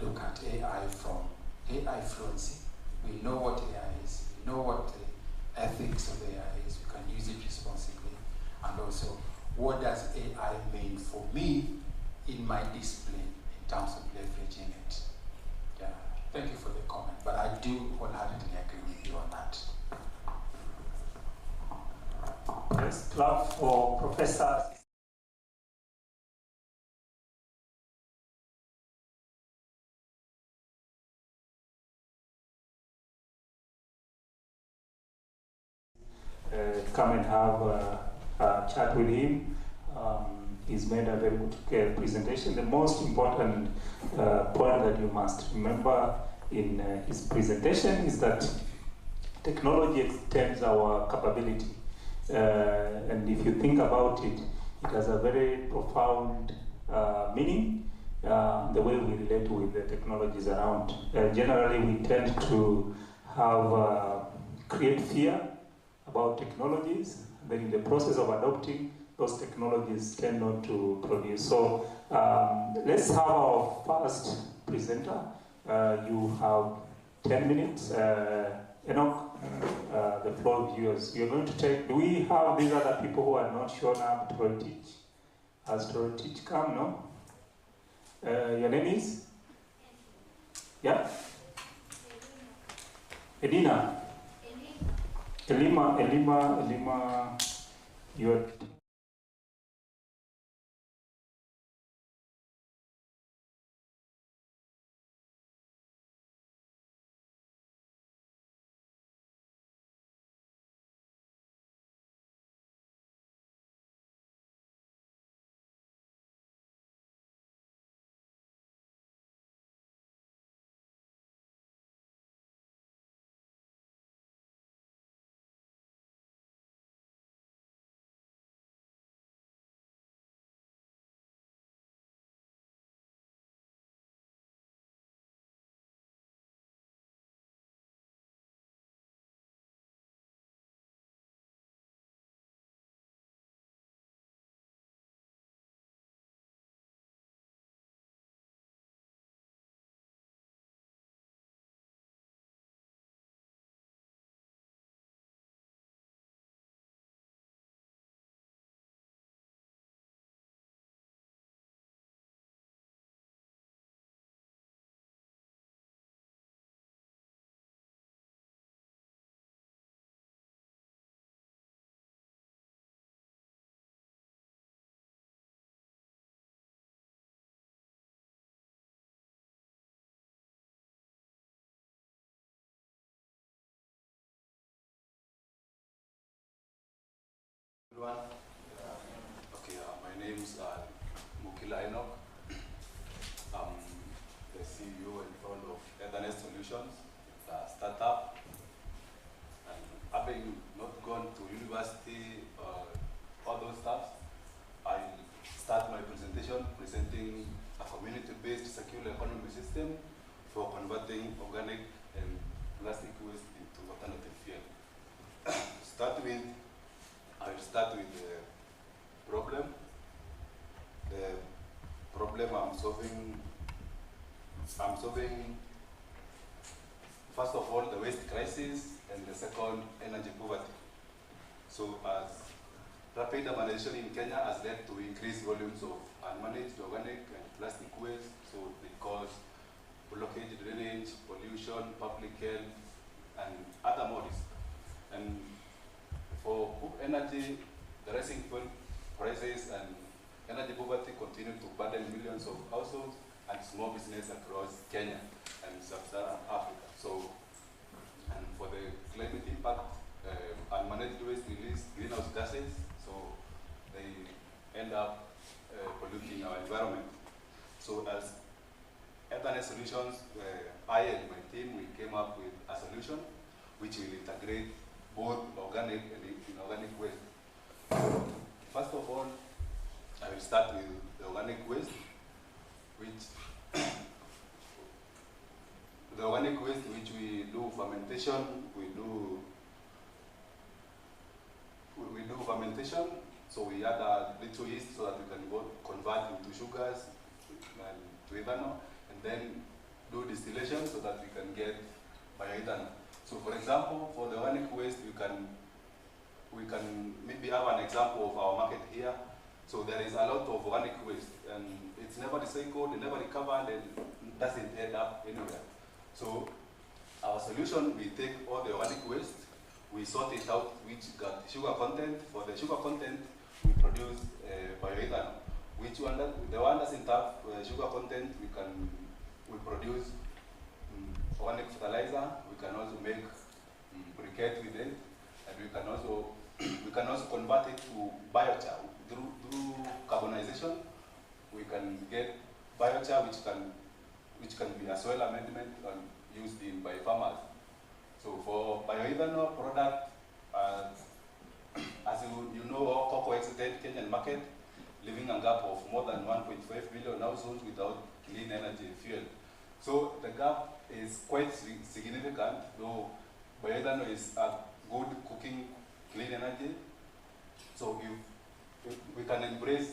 [SPEAKER 2] look at AI from AI fluency. We know what AI is. We know what the ethics of AI is. We can use it responsibly. And also, what does AI mean for me in my discipline in terms of leveraging it? Yeah. Thank you for the comment, but I do wholeheartedly agree with you on that.
[SPEAKER 1] Let's clap for Professor. come and have a chat with him. He's made a very good presentation. The most important point that you must remember in his presentation is that technology extends our capability. And if you think about it, it has a very profound meaning, the way we relate with the technologies around. Generally, we tend to have create fear about technologies, then in the process of adopting, those technologies tend not to produce. So let's have our first presenter. You have 10 minutes. Enoch, the floor is yours. You're going to take, do we have these other people who are not shown up to teach? Has to teach come, no? Your name is? Yeah? Edina? Elima, you're...
[SPEAKER 4] Everyone. My name is Mukila Enoch. I'm the CEO and founder of Ethernet Solutions, a startup. And having not gone to university or all those stuff, I start my presentation presenting a community-based circular economy system for converting organic and plastic waste into alternative fuel. I will start with the problem. The problem I'm solving, first of all, the waste crisis, and the second, energy poverty. So as rapid urbanization in Kenya has led to increased volumes of unmanaged organic and plastic waste, so they cause blockage, drainage, pollution, public health, and other modes. And for energy, the rising fuel prices and energy poverty continue to burden millions of households and small business across Kenya and sub-Saharan Africa. So, and for the climate impact, unmanaged waste release greenhouse gases, so they end up polluting our environment. So as Ethernet Solutions, I and my team, we came up with a solution which will integrate both organic and inorganic waste. First of all, I will start with the organic waste, which we do fermentation. We do fermentation, so we add a little yeast so that we can convert into sugars and to ethanol, and then do distillation so that we can get bioethanol. So for example, for the organic waste, we can maybe have an example of our market here. So there is a lot of organic waste, and it's never recycled, it's never recovered, and doesn't end up anywhere. So our solution, we take all the organic waste, we sort it out which got sugar content. For the sugar content, we produce bioethanol. Which one the one doesn't have sugar content, we produce organic fertilizer. We can also make briquette with it, and we can also we can also convert it to biochar through carbonization. We can get biochar which can be a soil amendment and used by farmers. So for bioethanol product, as you know, our cocoa exited Kenyan market, leaving a gap of more than 1.5 million households without clean energy fuel. So the gap is quite significant, though bioethanol is a good cooking clean energy. So if we can embrace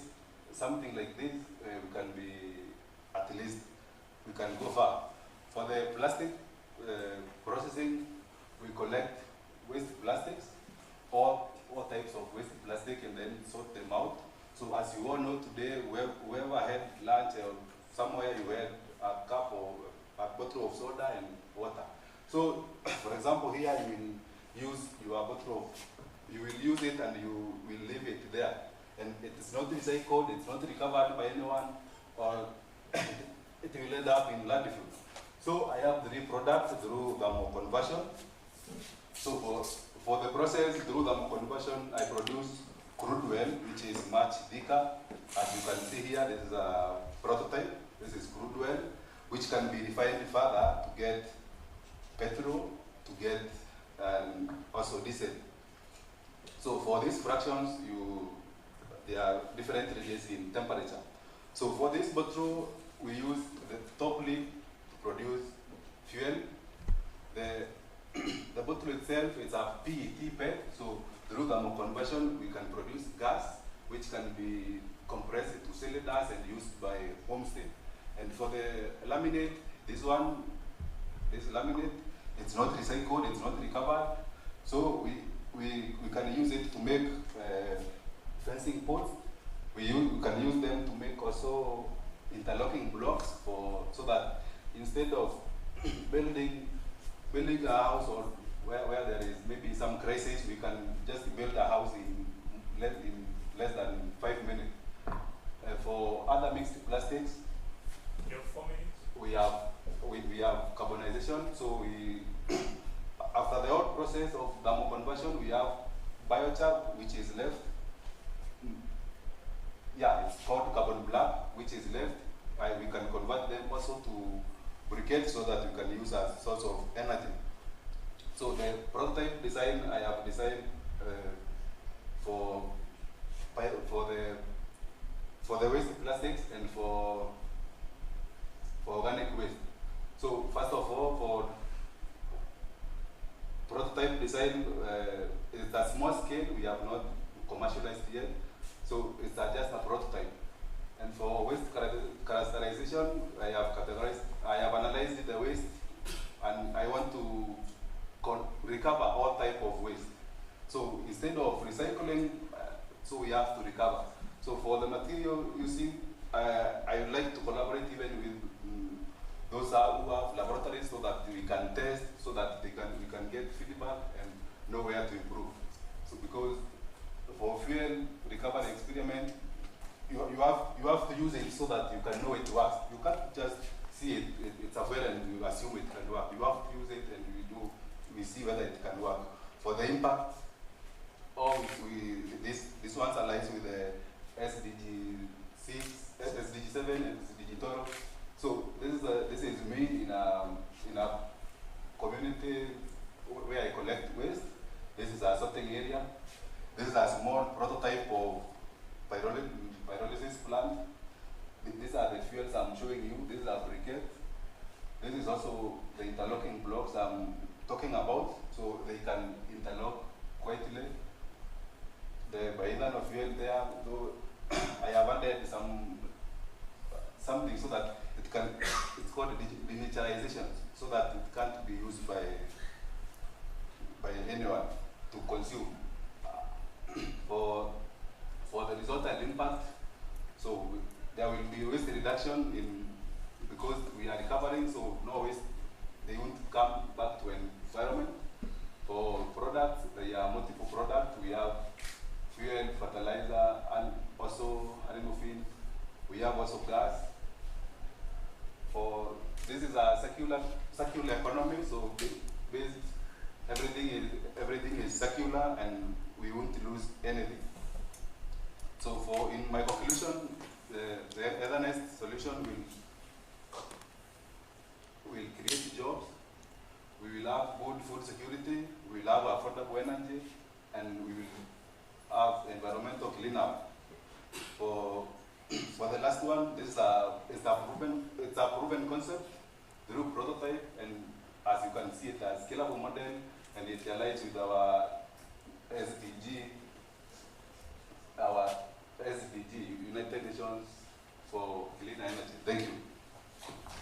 [SPEAKER 4] something like this, we can be, at least, we can go far. For the plastic processing, we collect waste plastics, all types of waste plastic, and then sort them out. So as you all know today, whoever had lunch or somewhere you had a cup or a bottle of soda and water. So, for example, here you will use your bottle of, you will use it and you will leave it there. And it is not recycled, it's not recovered by anyone, or it will end up in landfill. So I have 3 products through thermoconversion. So for the process through thermoconversion, I produce crude oil, which is much thicker. As you can see here, this is a prototype. This is crude oil, which can be refined further to get petrol, to get also diesel. So for these fractions, there are different ranges in temperature. So for this bottle, we use the top lid to produce fuel. The bottle itself is a PET, so through thermoconversion, we can produce gas, which can be compressed into cylinders and used by homestead. And for the laminate, this laminate, it's not recycled, it's not recovered. So we can use it to make fencing posts. We can use them to make also interlocking blocks so that instead of building a house or where there is maybe some crisis, we can just build a house in less than 5 minutes. For other mixed plastics,
[SPEAKER 3] you have 4 minutes.
[SPEAKER 4] We have carbonization. So after the whole process of thermoconversion, we have biochar, which is left. Yeah, it's called carbon black, which is left. We can convert them also to briquettes so that we can use as source of energy. So the prototype design I have designed for the waste plastics and for organic waste. So first of all, for prototype design, it's a small scale. We have not commercialized yet. So it's just a prototype. And for waste characterization, I have analyzed the waste, and I want to recover all type of waste. So instead of recycling, so we have to recover. So for the material using, I would like to collaborate even with those who have laboratories so that we can test, so that we can get feedback and know where to improve. So because for fuel recovery experiment, you have to use it so that you can know it works. You can't just see it's a fuel and you assume it can work. You have to use it and we see whether it can work. For the impact, this one aligns with the SDG 6, SDG 7, and SDG 12. So this is me in a community where I collect waste. This is a sorting area. This is a small prototype of pyrolysis plant. These are the fuels I'm showing you. This is a briquette. This is also the interlocking blocks I'm talking about, so they can interlock quietly. The bioethanol fuel there, though I have added something so that it's called denaturization, so that it can't be used by anyone to consume. For the resultant impact, so there will be waste reduction because we are recovering, so no waste, they won't come back to environment. For products, there are multiple products. We have fuel, fertilizer, and also animal feed. We have also gas. This is a circular economy, so based everything is circular, and we won't anything. So in my conclusion, the Ethernest solution will create jobs, we will have good food security, we will have affordable energy, and we will have environmental cleanup. For the last one, it's a proven concept through prototype, and as you can see, it's a scalable model, and it aligns with our SDG, United Nations for Clean Energy. Thank you.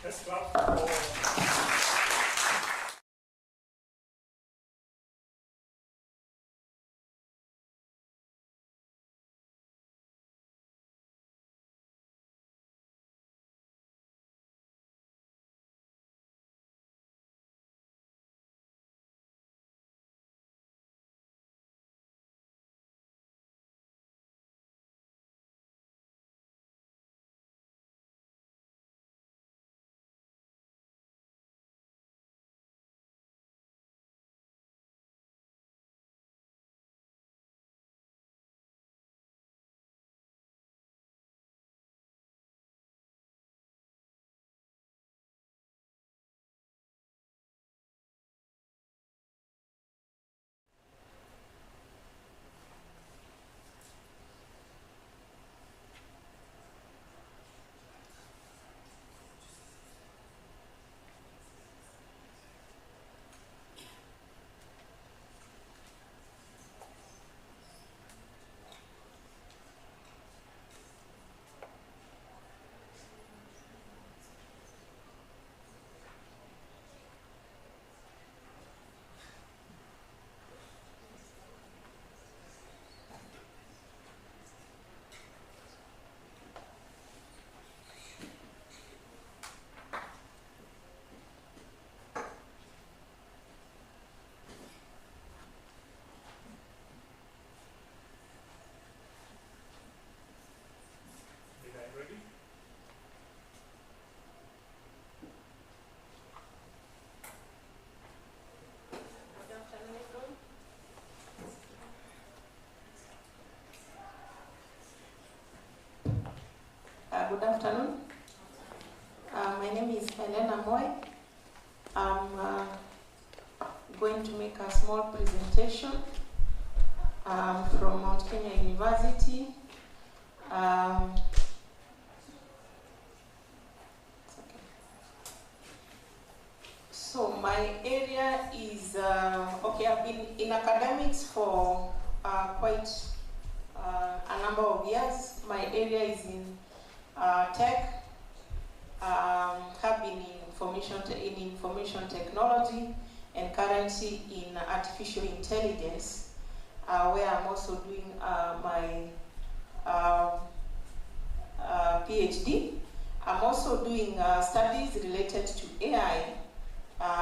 [SPEAKER 1] Let's clap for ready?
[SPEAKER 5] Good afternoon, everyone. Good afternoon. My name is Elena Moy. I'm going to make a small presentation from Mount Kenya University. So my area is, okay, I've been in academics for quite a number of years. My area is in tech, have been in information technology, and currently in artificial intelligence, where I'm also doing my PhD. I'm also doing studies related to AI,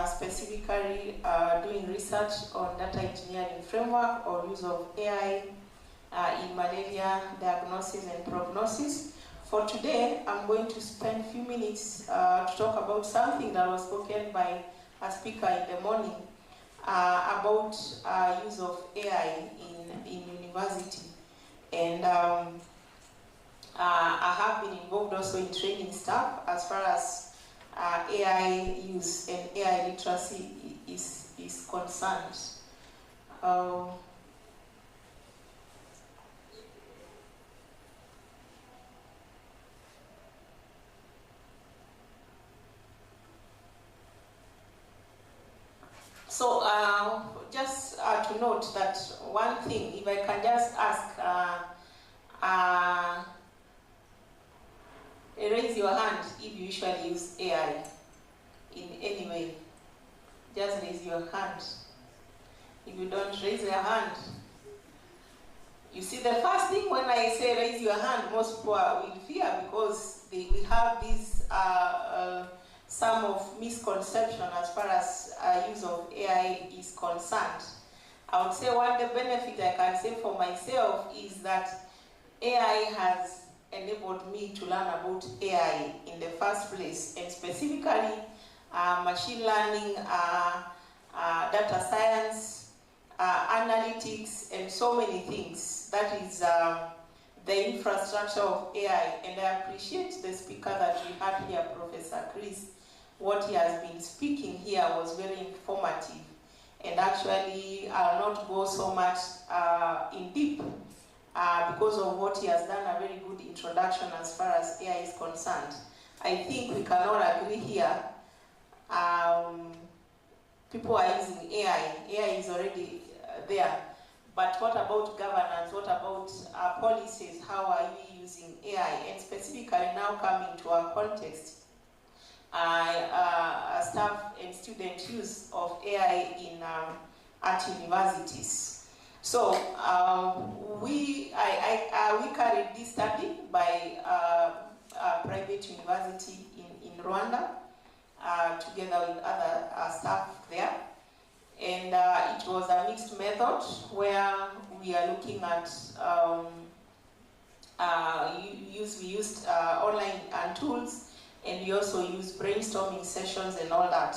[SPEAKER 5] specifically doing research on data engineering framework or use of AI in malaria diagnosis and prognosis. For today, I'm going to spend a few minutes to talk about something that was spoken by a speaker in the morning about use of AI in university. And I have been involved also in training staff as far as AI use and AI literacy is concerned. So just to note that one thing, if I can just ask, raise your hand if you usually use AI in any way. Just raise your hand. If you don't raise your hand, you see, the first thing when I say raise your hand, most people will fear because we have this some of misconception as far as use of AI is concerned. I would say one of the benefits I can say for myself is that AI has enabled me to learn about AI in the first place, and specifically machine learning, data science, analytics, and so many things that is the infrastructure of AI, and I appreciate the speaker that we had here, Professor Chris. What he has been speaking here was very informative, and actually I'll not go so much in deep because of what he has done, a very good introduction as far as AI is concerned. I think we can all agree here, people are using AI. AI is already there. But what about governance? What about policies? How are we using AI? And specifically now coming to our context, staff and student use of AI in at universities. So we carried this study by a private university in Rwanda, together with other staff there. And it was a mixed method where we are looking at, we used online tools, and we also used brainstorming sessions and all that.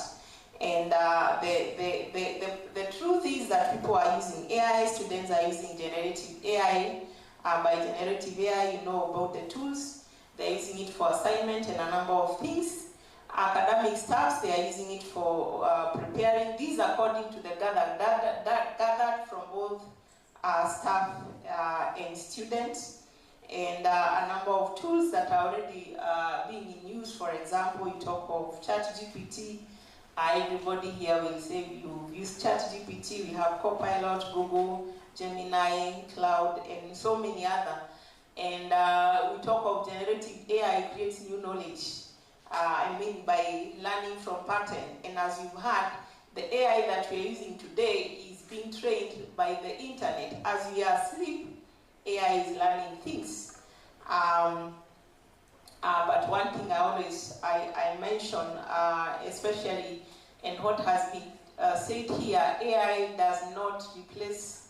[SPEAKER 5] And the truth is that people are using AI, students are using generative AI. By generative AI, you know about the tools. They're using it for assignment and a number of things. Academic staffs, they are using it for preparing. These according to the gathered from both staff and students. And a number of tools that are already being in use. For example, you talk of ChatGPT. Everybody here will say you've used ChatGPT. We have Copilot, Google, Gemini, Cloud, and so many other. And we talk of generative AI creates new knowledge. I mean by learning from pattern. And as you've heard, the AI that we're using today is being trained by the internet. As we are asleep, AI is learning things. But one thing I mention, especially, and what has been said here, AI does not replace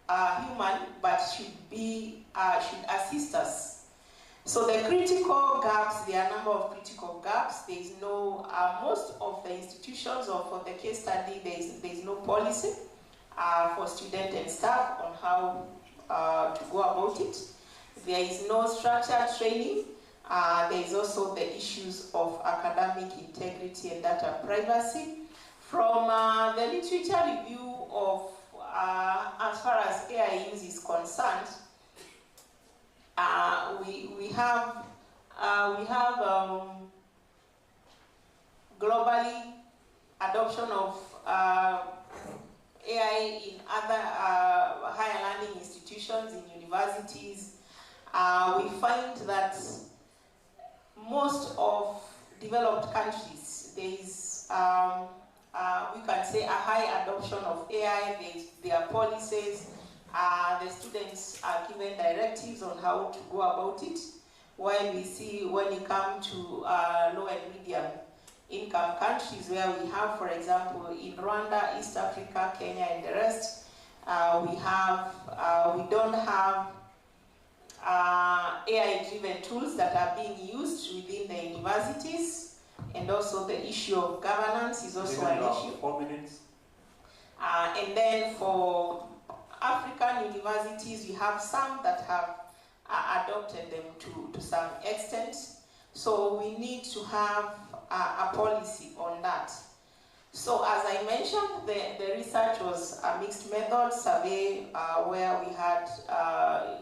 [SPEAKER 5] human, but should assist us. So the critical gaps, there are a number of critical gaps. There is no, most of the institutions, or for the case study, there is no policy for student and staff on how to go about it. There is no structured training. There is also the issues of academic integrity and data privacy. From the literature review of, as far as AI use is concerned, we have globally adoption of AI in other higher learning institutions, in universities. We find that most of developed countries, there is, we can say, a high adoption of AI. There are policies. The students are given directives on how to go about it. While we see when it comes to low and medium income countries, where we have, for example, in Rwanda, East Africa, Kenya, and the rest, we don't have AI-driven tools that are being used within the universities, and also the issue of governance is also an issue.
[SPEAKER 1] 4 minutes.
[SPEAKER 5] And then for African universities, we have some that have adopted them to some extent. So we need to have a policy on that. So as I mentioned, the research was a mixed method survey where we had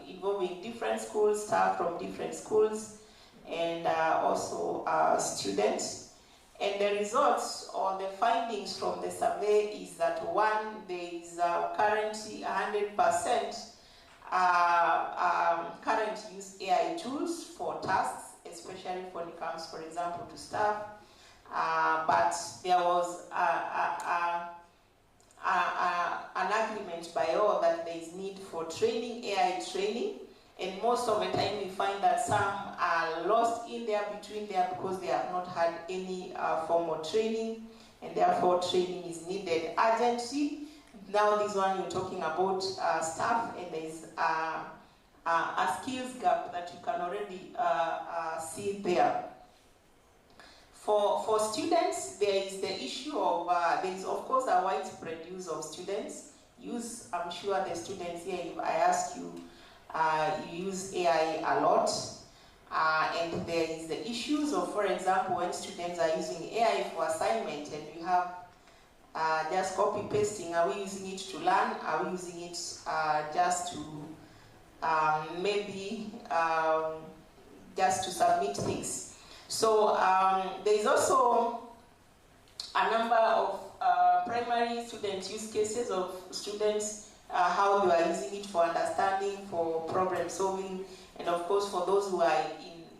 [SPEAKER 5] involving different schools, staff from different schools, and also students. And the results or the findings from the survey is that one, there is currently 100% current use AI tools for tasks, especially when it comes, for example, to staff. But there was an agreement by all that there is need for training, AI training, and most of the time we find that some are lost in there, between there, because they have not had any formal training, and therefore training is needed urgently. Now this one you're talking about staff, and there is a skills gap that you can already see there. For students, there is the issue of, there is of course a widespread use of students. I'm sure the students here, if I ask you, you use AI a lot. And there is the issues of, for example, when students are using AI for assignment and you have just copy pasting, are we using it to learn? Are we using it just to maybe just to submit things? So there is also a number of primary student use cases of students, how they are using it for understanding, for problem solving, and of course for those who are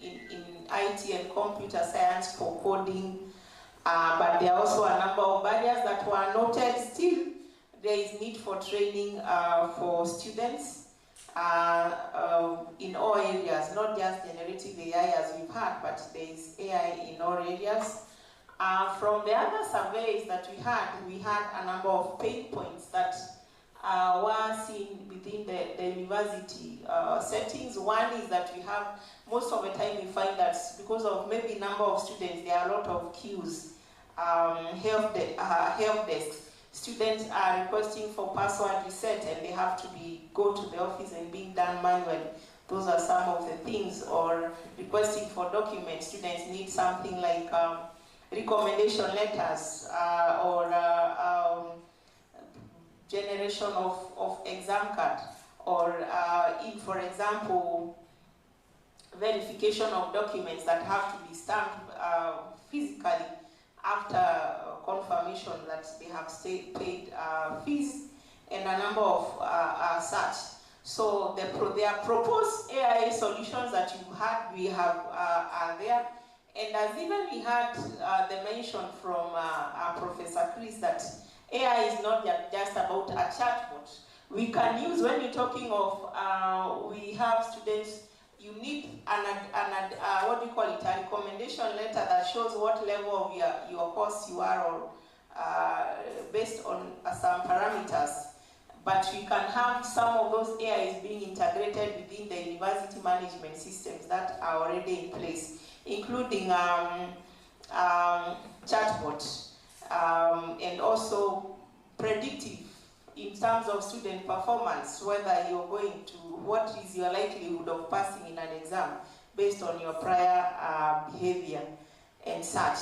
[SPEAKER 5] in IT and computer science for coding. But there are also a number of barriers that were noted. Still, there is need for training for students in all areas, not just generative AI as we've had, but there is AI in all areas. From the other surveys that we had a number of pain points that were seen within the university settings. One is that we have, most of the time we find that because of maybe number of students, there are a lot of queues, help desks. Students are requesting for password reset and they have to go to the office and being done manually. Those are some of the things. Or requesting for documents. Students need something like recommendation letters or generation of exam card, or for example, verification of documents that have to be stamped physically after confirmation that they have paid fees, and a number of such. So there are proposed AI solutions that we have are there. And as even we had the mention from Professor Chris that AI is not just about a chatbot. We can use, when you're talking of, we have students, you need what do you call it, a recommendation letter that shows what level of your course you are, or based on some parameters. But we can have some of those AIs being integrated within the university management systems that are already in place, including chatbot, and also predictive in terms of student performance, whether you're going to, what is your likelihood of passing in an exam based on your prior behavior and such.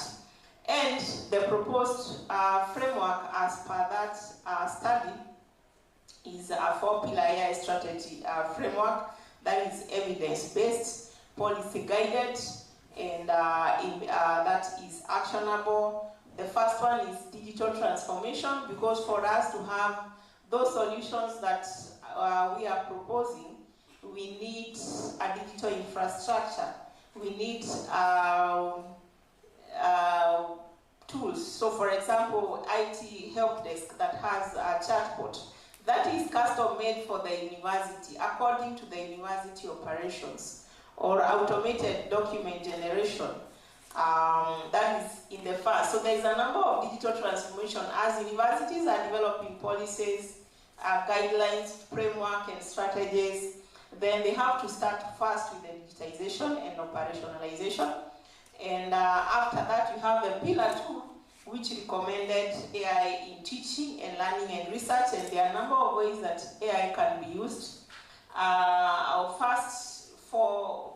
[SPEAKER 5] And the proposed framework as per that study is a 4-pillar AI strategy framework that is evidence-based, policy-guided, and that is actionable. The first one is digital transformation, because for us to have those solutions that we are proposing, we need a digital infrastructure. We need tools. So for example, IT help desk that has a chatbot, that is custom made for the university according to the university operations, or automated document generation. That is in the first. So there is a number of digital transformation as universities are developing policies, guidelines, framework, and strategies. Then they have to start first with the digitization and operationalization. And after that, you have the pillar 2, which recommended AI in teaching and learning and research. And there are a number of ways that AI can be used. First, for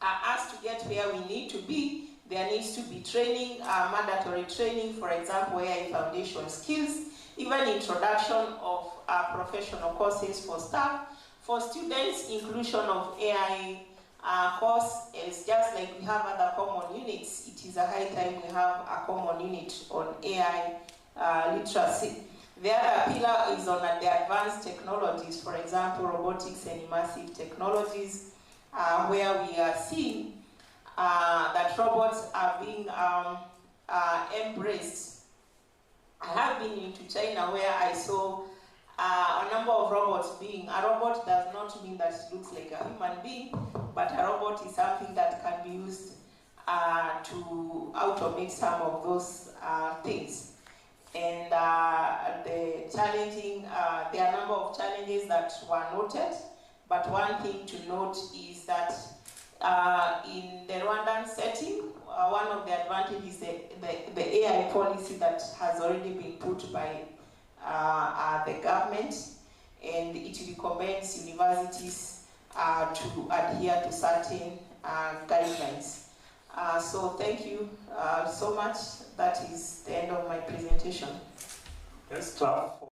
[SPEAKER 5] us to get where we need to be, there needs to be training, mandatory training, for example, AI foundation skills, even introduction of professional courses for staff. For students, inclusion of AI course is just like we have other common units. It is a high time we have a common unit on AI literacy. The other pillar is on the advanced technologies, for example, robotics and immersive technologies, where we are seeing that robots are being embraced. I have been into China where I saw a number of robots being, a robot does not mean that it looks like a human being, but a robot is something that can be used to automate some of those things. And the challenging, there are a number of challenges that were noted, but one thing to note is that in the Rwandan setting, one of the advantages is the AI policy that has already been put by the government, and it recommends universities to adhere to certain guidelines. So thank you so much. That is the end of my presentation.
[SPEAKER 1] Let's clap for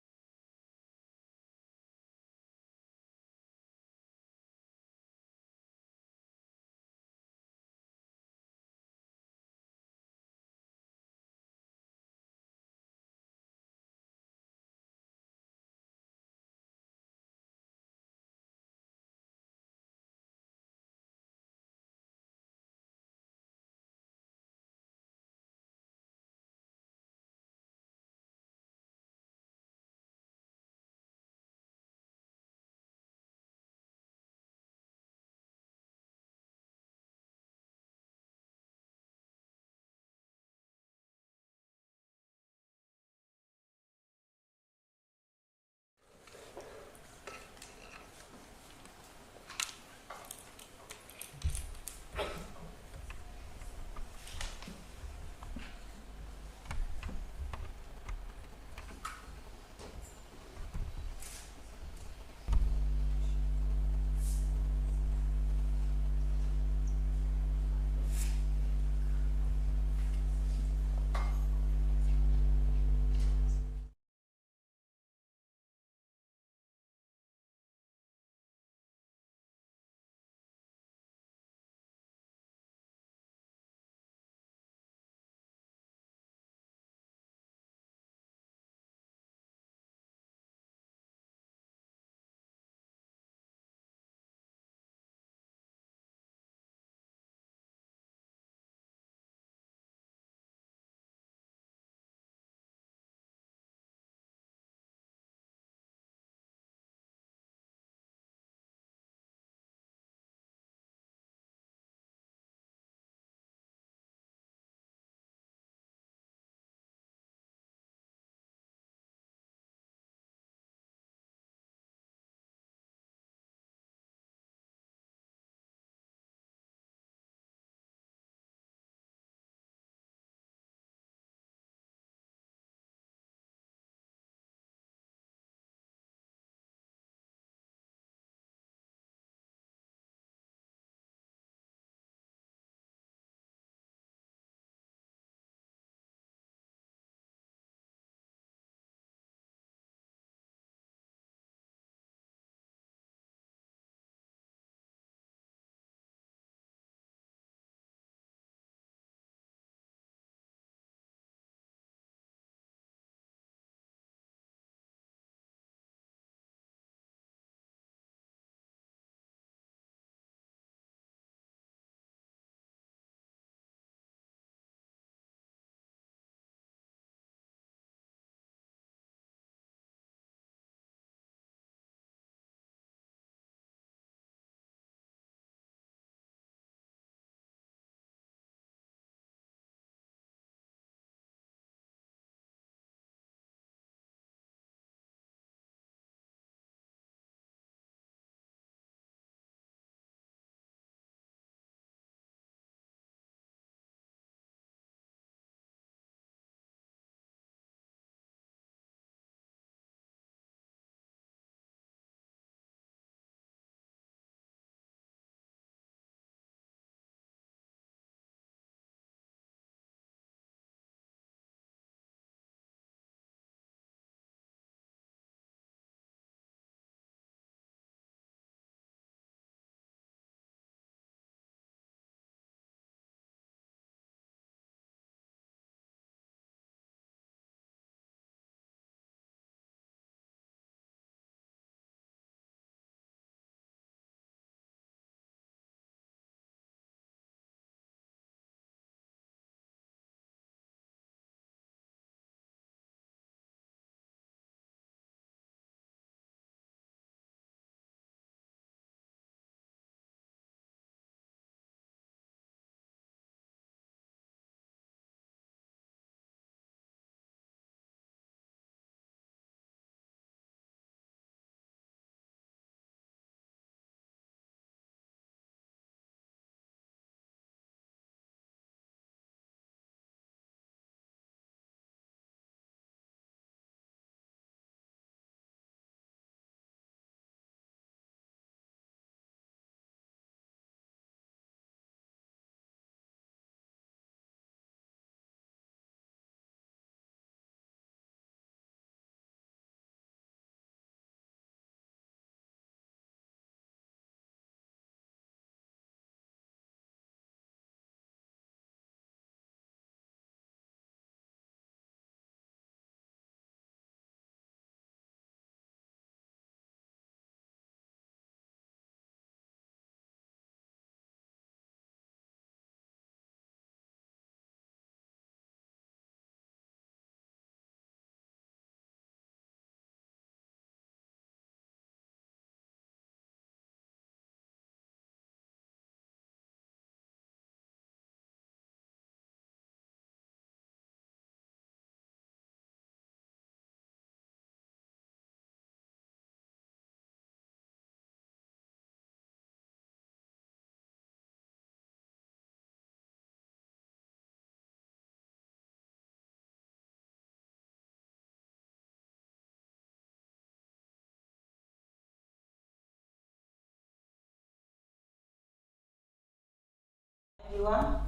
[SPEAKER 6] everyone.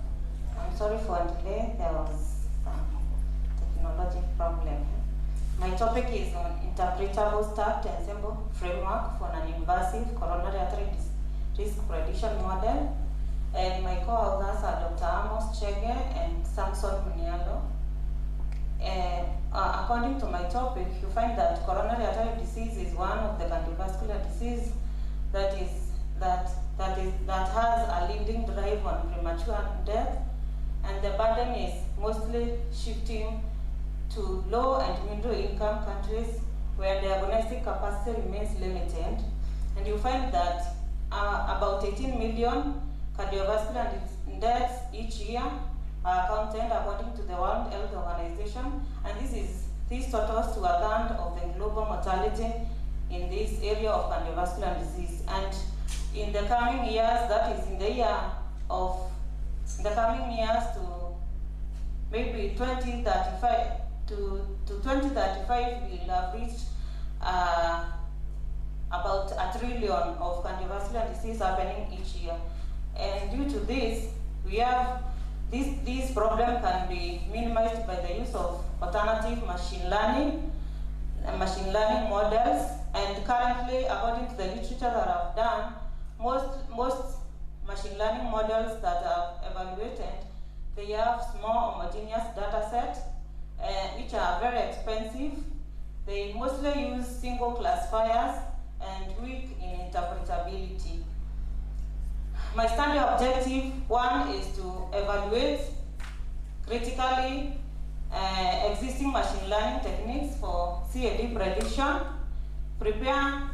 [SPEAKER 6] I'm sorry for a delay. There was some technology problem. My topic is on interpretable stacked ensemble framework for an invasive coronary artery risk prediction model. And my co-authors are Dr. Amos Chege and Samson Munialo. According to my topic, you find that coronary artery disease is one of the cardiovascular disease that has a leading drive on premature death, and the burden is mostly shifting to low and middle income countries where diagnostic capacity remains limited. And you find that about 18 million cardiovascular deaths each year are counted according to the World Health Organization, and this totals to a third of the global mortality in this area of cardiovascular disease. And in the coming years, that is in the coming years to maybe 2035 to 2035, we will have reached about 1 trillion of cardiovascular disease happening each year. And due to this, we have this problem can be minimized by the use of alternative machine learning models. And currently, according to the literature that I've done, most machine learning models that are evaluated, they have small homogeneous data sets, which are very expensive. They mostly use single classifiers and weak in interpretability. My study objective, one, is to evaluate critically existing machine learning techniques for CAD prediction, prepare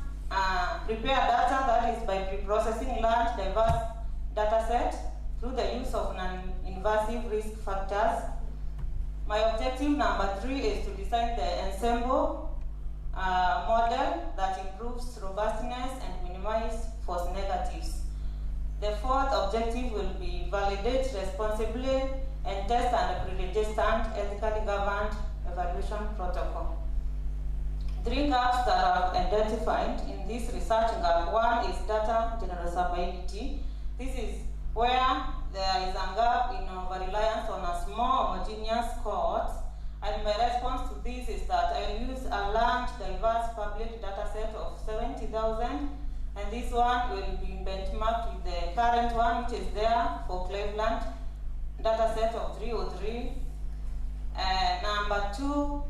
[SPEAKER 6] data, that is by pre-processing large diverse data sets through the use of non-invasive risk factors. My objective number 3 is to design the ensemble model that improves robustness and minimizes false negatives. The fourth objective will be validate responsibly and test under pre-registered ethically governed evaluation protocol. 3 gaps that are identified in this research gap. One is data generalizability. This is where there is a gap in over-reliance on a small homogeneous cohort. And my response to this is that I use a large, diverse public data set of 70,000, and this one will be benchmarked with the current one, which is there for Cleveland, data set of 303. Number 2,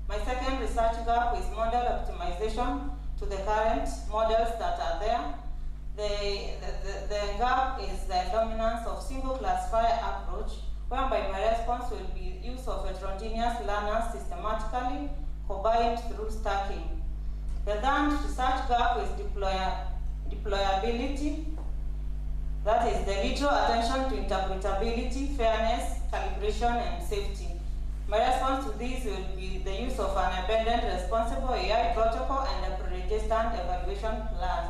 [SPEAKER 6] my second research gap is model optimization to the current models that are there. The gap is the dominance of single classifier approach, whereby my response will be use of heterogeneous learners systematically combined through stacking. The third research gap is deployability. That is the little attention to interpretability, fairness, calibration, and safety. My response to this will be the use of an embedded responsible AI protocol and a pre-registered evaluation plan.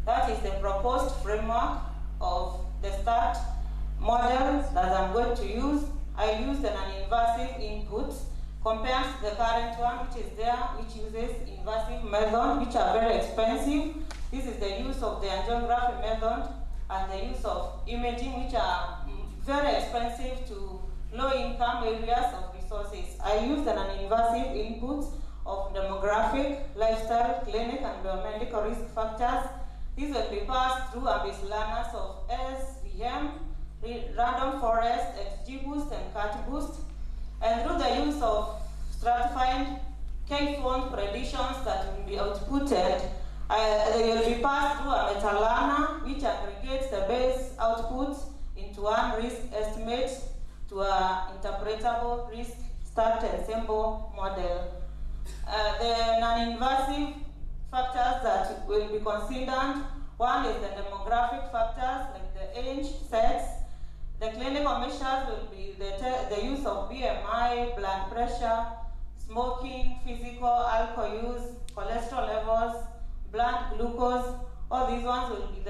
[SPEAKER 6] That is the proposed framework of the START model that I'm going to use. I used an invasive input compared to the current one, which is there, which uses invasive methods, which are very expensive. This is the use of the angiography method and the use of imaging, which are very expensive to low-income areas of resources. I used an invasive input of demographic, lifestyle, clinic, and biomedical risk factors. These will be passed through abyss learners of SVM, random forest, XGBoost, and CATBoost, and through the use of stratified K-phone predictions that will be outputted, they will be passed through a meta-learner, which aggregates the base outputs into one risk estimate to an interpretable risk start ensemble model. The non-invasive factors that will be considered, one is the demographic factors like the age, sex. The clinical measures will be the use of BMI, blood pressure, smoking, physical, alcohol use, cholesterol levels, blood glucose. All these ones will be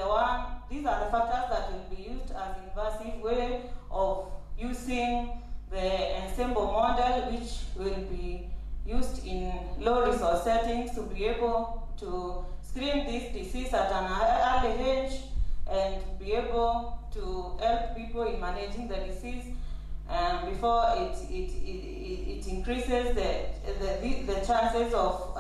[SPEAKER 6] these are the factors that will be used as invasive way of using the ensemble model, which will be used in low resource settings to be able to screen this disease at an early age and be able to help people in managing the disease before it increases the chances of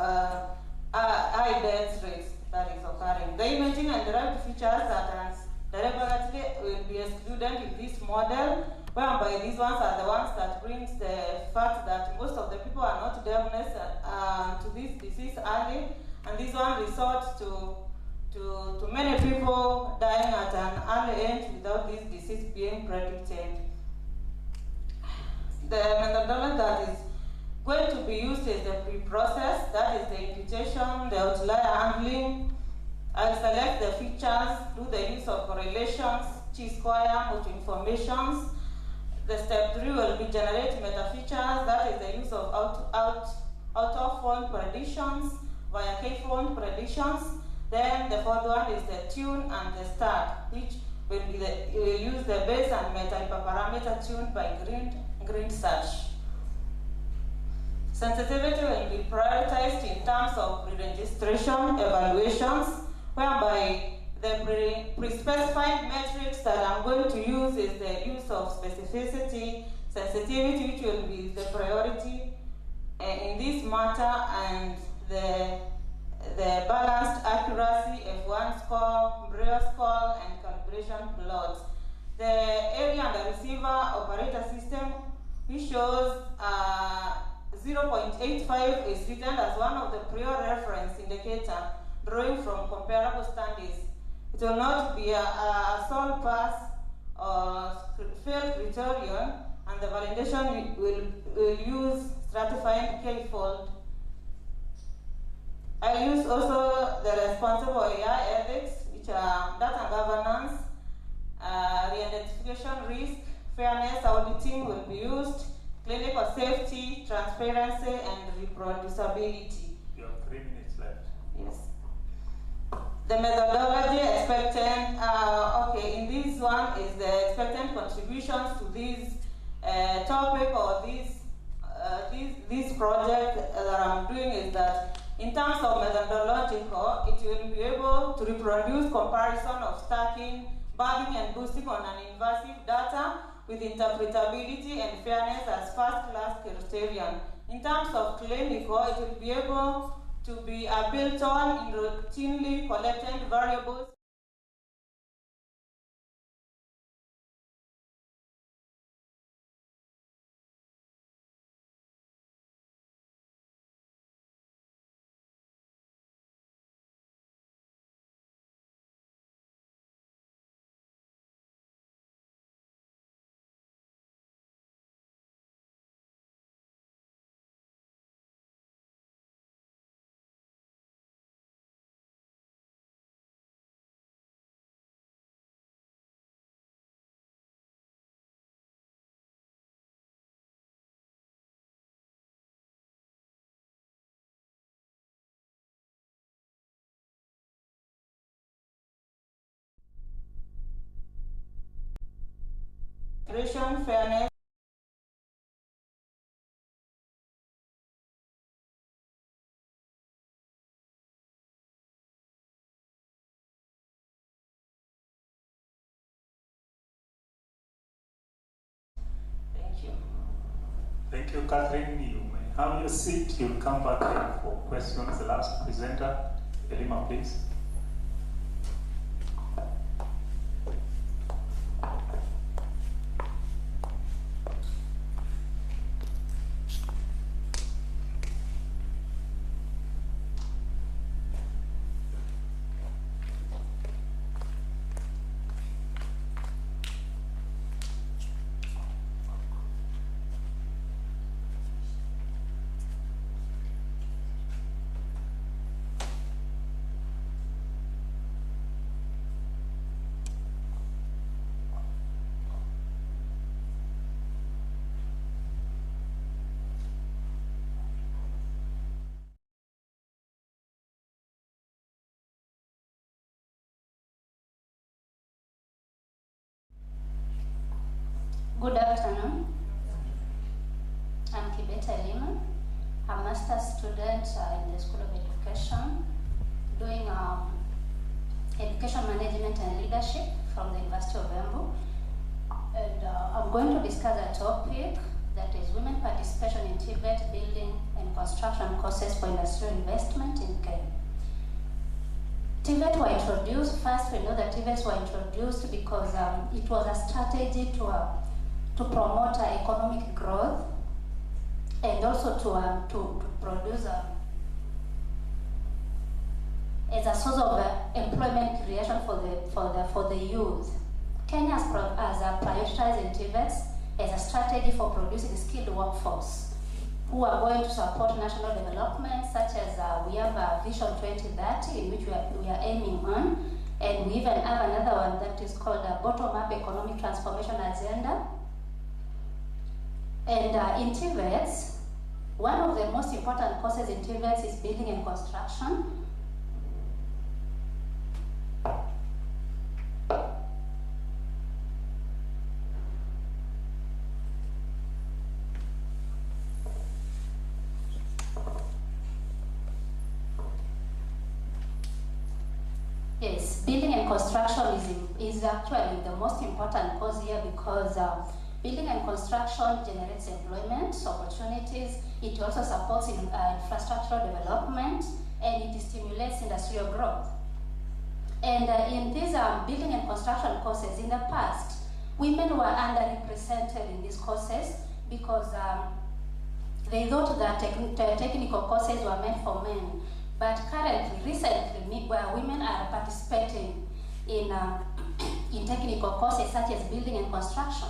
[SPEAKER 6] high death rates that is occurring. The imaging and derived features that are deliberately will be excluded in this model, whereby these ones are the ones that brings the fact that most of the people are not diagnosed to this disease early, and this one results to many people dying at an early age without this disease being predicted. The methodology that is going to be used is the pre-process, that is the imputation, the outlier handling. I'll select the features, do the use of correlations, chi-square, multi-informations. The step 3 will be generate meta-features, that is the use of out-of-phone predictions via k-phone predictions. Then the fourth one is the tune and the start, which will be will use the base and meta hyperparameter tuned by grid search. Sensitivity will be prioritized in terms of pre-registration evaluations, whereby the pre-specified metrics that I'm going to use is the use of specificity, sensitivity, which will be the priority in this matter, and the balanced accuracy, F1 score, Brewer score, and calibration plots. The area under receiver operator system, which shows 0.85 is written as one of the prior reference indicator drawing from comparable studies. It will not be a sole pass or failed criterion, and the validation will use stratified k-fold. I use also the responsible AI ethics, which are data governance, re-identification risk, fairness auditing will be used, clinical safety, transparency, and reproducibility.
[SPEAKER 1] You have 3 minutes left.
[SPEAKER 6] Yes. The methodology expectant, okay, in this one is the expectant contributions to this topic or this project that I'm doing is that in terms of methodological, it will be able to reproduce comparison of stacking, bagging, and boosting on an invasive data with interpretability and fairness as first-class criterion. In terms of clinical, it will be able to be built on in routinely collected variables. Fairness. Thank you.
[SPEAKER 1] Thank you, Catherine. You may have your seat. You'll come back in for questions. The last presenter, Elima, please.
[SPEAKER 7] Good afternoon. I'm Kibeta Elima, a master's student in the School of Education, doing education management and leadership from the University of Embu. And I'm going to discuss a topic that is women participation in TVET building and construction courses for industrial investment in Kenya. TVET were introduced, first we know that TVETs were introduced because it was a strategy to promote economic growth and also to produce as a source of employment creation for the youth. Kenya has prioritized in TVETs as a strategy for producing skilled workforce who are going to support national development, such as we have a Vision 2030 in which we are aiming on, and we even have another one that is called a Bottom-Up Economic Transformation Agenda. And in TVETs, one of the most important courses in TVETs is building and construction. Yes, building and construction is actually the most important course here because building and construction generates employment opportunities. It also supports infrastructural development, and it stimulates industrial growth. And in these building and construction courses in the past, women were underrepresented in these courses because they thought that technical courses were meant for men. But currently, recently, women are participating in technical courses such as building and construction.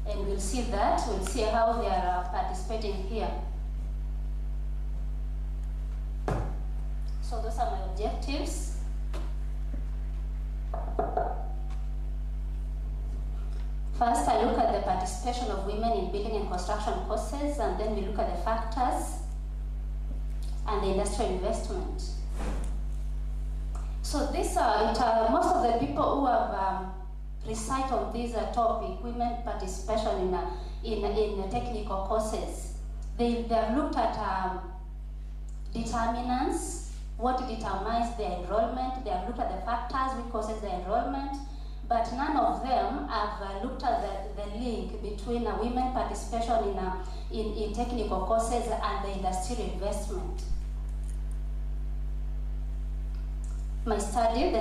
[SPEAKER 7] And we'll see how they are participating here. So those are my objectives. First, I look at the participation of women in building and construction courses, and then we look at the factors and the industrial investment. So this, most of the people who have recite on this topic, women participation in technical courses, they have looked at determinants, what determines their enrollment. They have looked at the factors which causes their enrollment, but none of them have looked at the link between women participation in technical courses and the industrial investment. My study, it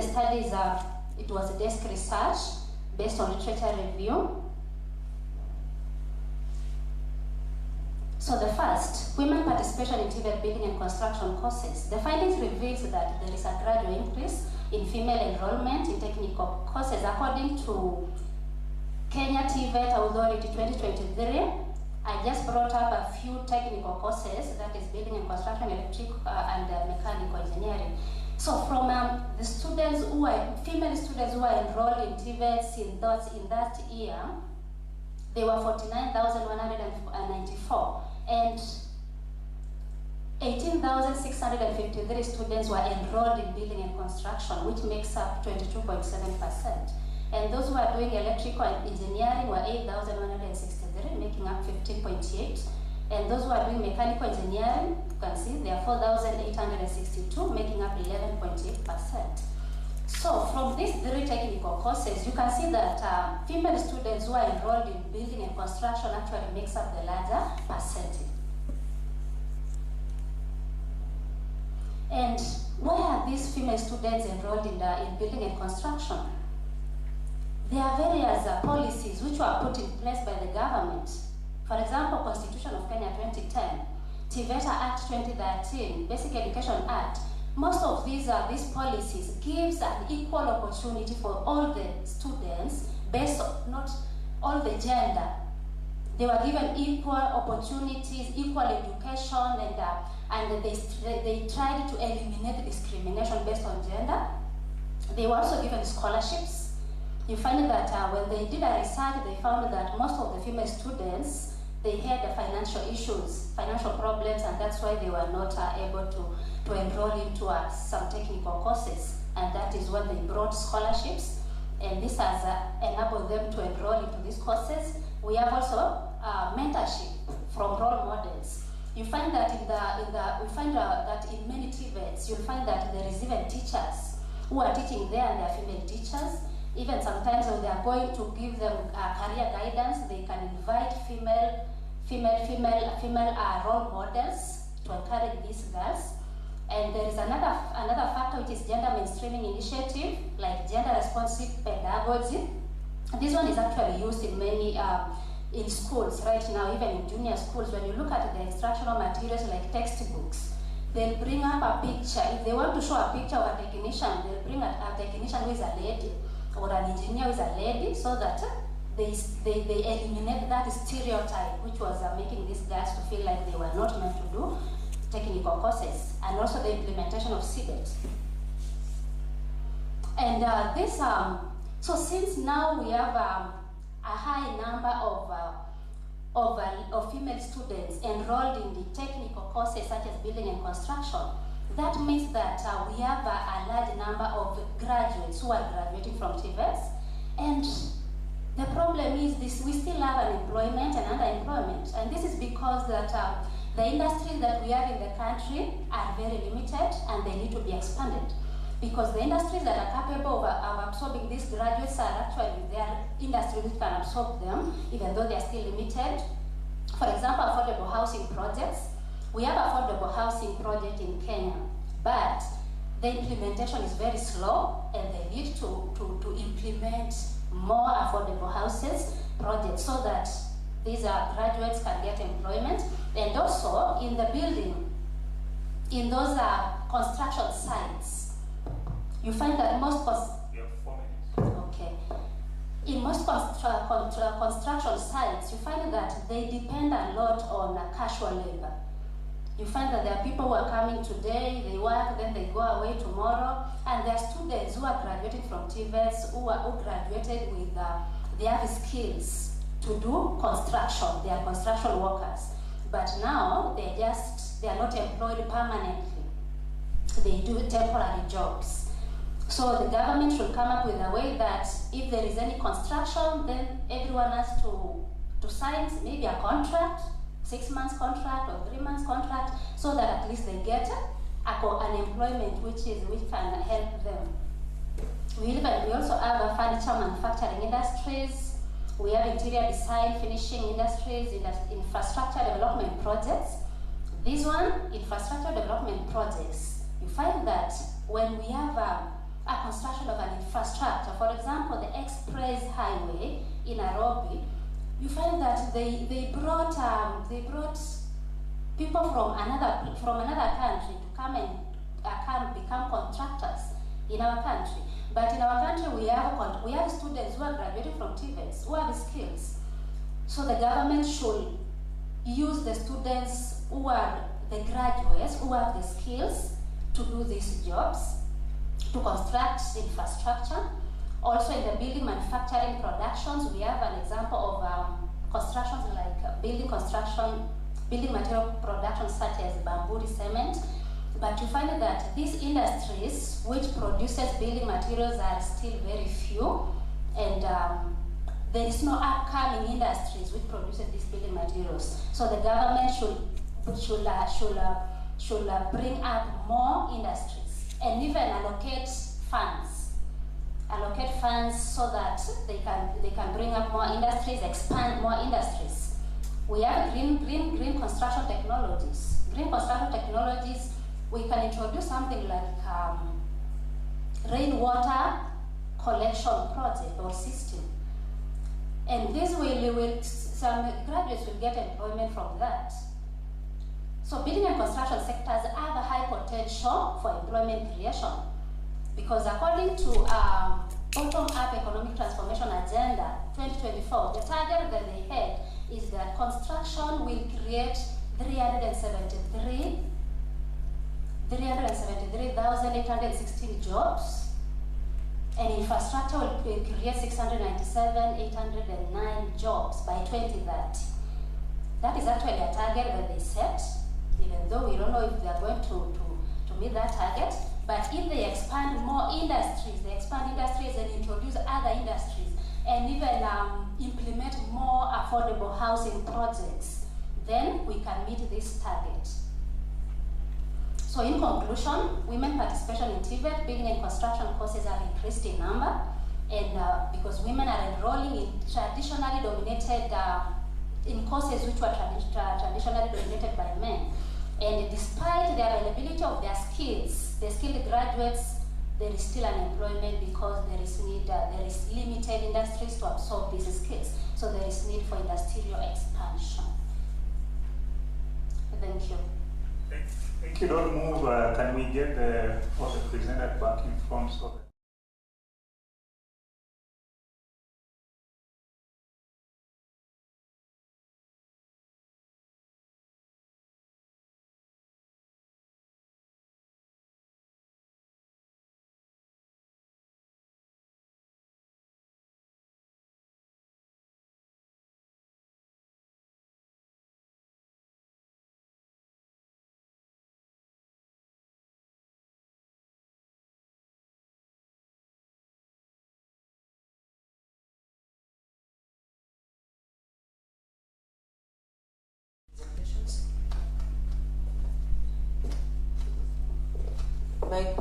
[SPEAKER 7] was a desk research based on literature review. So the first, women participation in TVET building and construction courses. The findings reveals that there is a gradual increase in female enrollment in technical courses according to Kenya TVET Authority 2023. I just brought up a few technical courses, that is building and construction, electrical and mechanical engineering. So from the students who are, female students who are enrolled in TVETs in that year, they were 49,194, and 18,653 students were enrolled in building and construction, which makes up 22.7%. And those who are doing electrical engineering were 8,163, making up 15.8%. And those who are doing mechanical engineering, you can see they are 4,862, making up 11.8%. So from these three technical courses, you can see that female students who are enrolled in building and construction actually makes up the larger percentage. And why are these female students enrolled in building and construction? There are various policies which were put in place by the government. For example, Constitution of Kenya 2010, TVET Act 2013, Basic Education Act. Most of these policies gives an equal opportunity for all the students based on not all the gender. They were given equal opportunities, equal education, and they tried to eliminate discrimination based on gender. They were also given scholarships. You find that when they did a research, they found that most of the female students, they had financial issues, financial problems, and that's why they were not able to enroll into some technical courses. And that is when they brought scholarships, and this has enabled them to enroll into these courses. We have also mentorship from role models. You find that that in many TVETs, you'll find that there is even teachers who are teaching there, and they are female teachers. Even sometimes when they are going to give them career guidance, they can invite female role models to encourage these girls. And there is another factor, which is gender mainstreaming initiative, like gender responsive pedagogy. This one is actually used in many in schools right now, even in junior schools. When you look at the instructional materials like textbooks, they'll bring up a picture. If they want to show a picture of a technician, they'll bring a technician who is a lady or an engineer who is a lady, so that they eliminate that stereotype which was making these girls to feel like they were not meant to do technical courses, and also the implementation of CBET. And so since now we have a high number of female students enrolled in the technical courses such as building and construction, that means that we have a large number of graduates who are graduating from TVETs. And the problem is this: we still have unemployment and underemployment, and this is because that the industries that we have in the country are very limited and they need to be expanded. Because the industries that are capable of absorbing these graduates are actually, they are industries which can absorb them, even though they are still limited. For example, affordable housing projects. We have affordable housing project in Kenya, but the implementation is very slow, and they need to implement more affordable houses projects so that these graduates can get employment. And also in the building, in those construction sites, you find that most in most construction sites, you find that they depend a lot on casual labor. You find that there are people who are coming today, they work, then they go away tomorrow, and there are students who are graduating from TVETs who graduated with they have skills to do construction. They are construction workers, but now they are not employed permanently. They do temporary jobs. So the government should come up with a way that if there is any construction, then everyone has to sign maybe a contract, 6 months contract or 3 months contract, so that at least they get an employment which can help them. We also have furniture manufacturing industries. We have interior design, finishing industries, infrastructure development projects. This one, infrastructure development projects, you find that when we have a construction of an infrastructure, for example, the express highway in Nairobi, you find that they brought people from another country to come and become contractors in our country. But in our country, we have students who are graduating from TVETs who have skills. So the government should use the students who are the graduates who have the skills to do these jobs, to construct infrastructure. Also in the building manufacturing productions, we have an example of constructions like building material production such as bamboo cement. But you find that these industries which produces building materials are still very few, and there is no upcoming industries which produces these building materials. So the government should bring up more industries and even allocate funds so that they can bring up more industries, expand more industries. We have green construction technologies. Green construction technologies, we can introduce something like rainwater collection project or system, and this some graduates will get employment from that. So building and construction sectors have a high potential for employment creation, because according to Bottom-Up Economic Transformation Agenda 2024, the target that they had is that construction will create 373,816 jobs, and infrastructure will create 697,809 jobs by 2030. That is actually a target that they set, even though we don't know if they are going to meet that target. But if they expand more industries, and introduce other industries, and even implement more affordable housing projects, then we can meet this target. So in conclusion, women participation in TVET building and construction courses have increased in number, and because women are enrolling in traditionally dominated, in courses which were traditionally dominated by men. And despite the availability of their skills, the skilled graduates, there is still unemployment because there is limited industries to absorb these skills. So there is need for industrial expansion. Thank you.
[SPEAKER 1] Thank you. Don't move. Can we get all the presenters back in front so that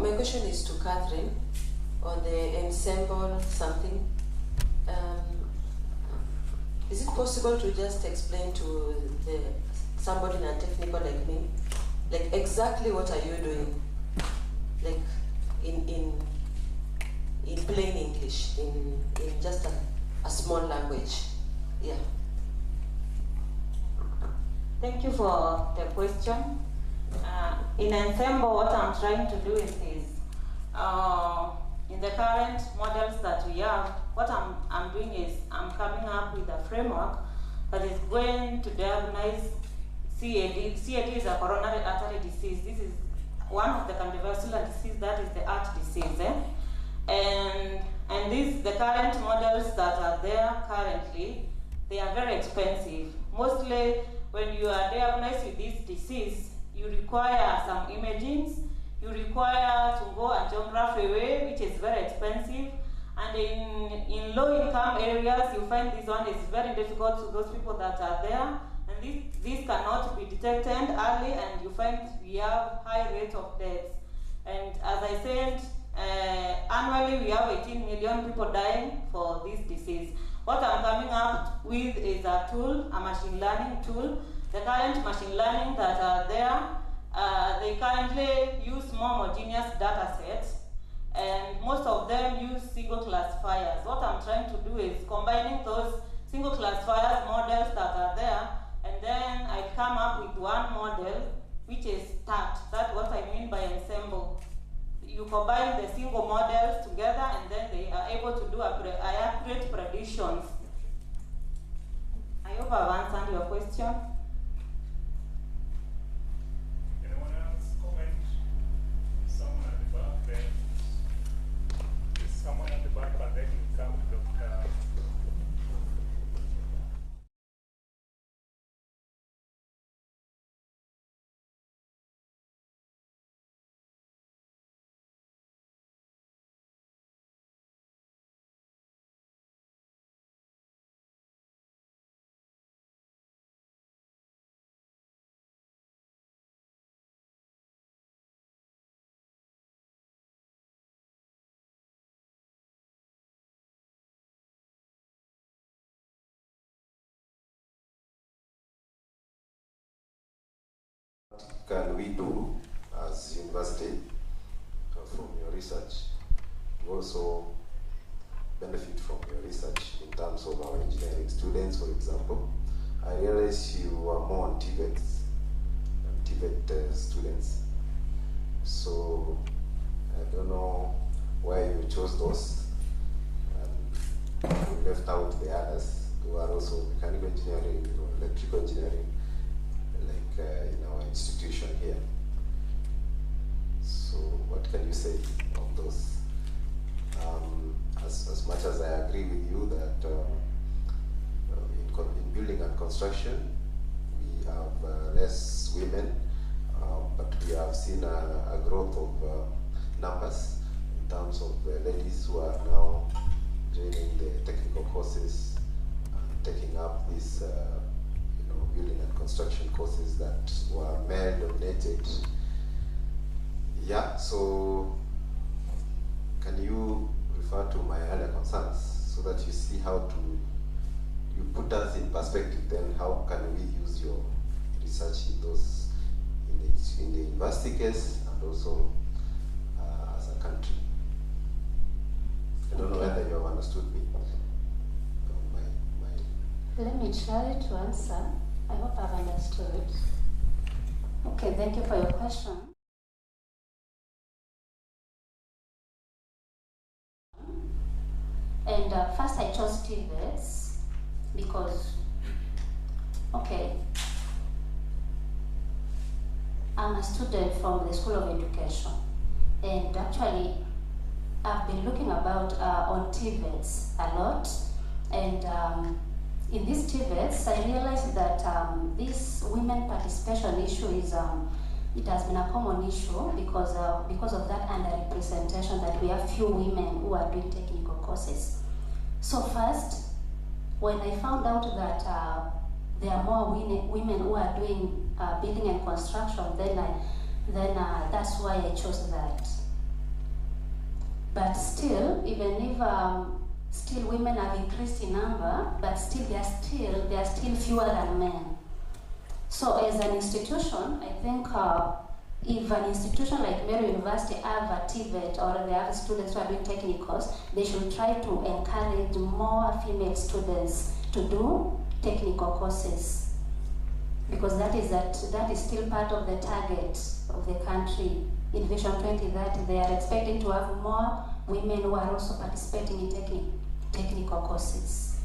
[SPEAKER 8] My question is to Catherine on the ensemble something. Is it possible to just explain to somebody not technical like me, like exactly what are you doing, like in plain English, in just a small language? Yeah.
[SPEAKER 6] Thank you for the question. In Ensemble, what I'm trying to do is in the current models that we have, what I'm doing is I'm coming up with a framework that is going to diagnose CAD. CAD is a coronary artery disease. This is one of the cardiovascular disease that is the heart disease. And the current models that are there currently, they are very expensive. Mostly when you are diagnosed with this disease, you require some imagings, you require to go angiography way, which is very expensive. And in low-income areas, you find this one is very difficult to those people that are there. And this cannot be detected early, and you find we have high rate of deaths. And as I said, annually we have 18 million people dying for this disease. What I'm coming up with is a tool, a machine learning tool. The current machine learning that are there, they currently use more homogeneous data sets, and most of them use single classifiers. What I'm trying to do is combining those single classifiers models that are there, and then I come up with one model which is STAT. That's what I mean by ensemble. You combine the single models together, and then they are able to do accurate predictions. I hope I've answered your question.
[SPEAKER 1] anyone else comment? Someone at the back there. There's someone at the back, and then you come to Dr.
[SPEAKER 9] What can we do as university from your research to also benefit from your research in terms of our engineering students, for example? I realize you are more on TVET students, so I don't know why you chose those and you left out the others who are also mechanical engineering or electrical engineering, like in our institution here. So what can you say on those? As much as I agree with you that in building and construction we have less women, but we have seen a growth of numbers in terms of ladies who are now joining the technical courses and taking up these building and construction courses that were male dominated. Yeah, so can you refer to my earlier concern how to, you put us in perspective, then how can we use your research in those, in the university case and also as a country. I don't know whether you have understood me.
[SPEAKER 7] Let me try to answer. I hope I've understood. Okay, thank you for your question. And first I chose TVETs because, okay, I'm a student from the School of Education, and actually I've been looking about on TVETs a lot, and in these TVETs I realized that this women participation issue is it has been a common issue because of that underrepresentation, that we have few women who are doing technical courses. So first, when I found out that there are more women who are doing building and construction, then that's why I chose that. But still, even if still women have increased in number, but still they are still fewer than men. So as an institution, I think if an institution like Meru University have a TVET or they have students who are doing technicals, they should try to encourage more female students to do technical courses, because that is still part of the target of the country. In Vision 2030, they are expecting to have more women who are also participating in technical courses.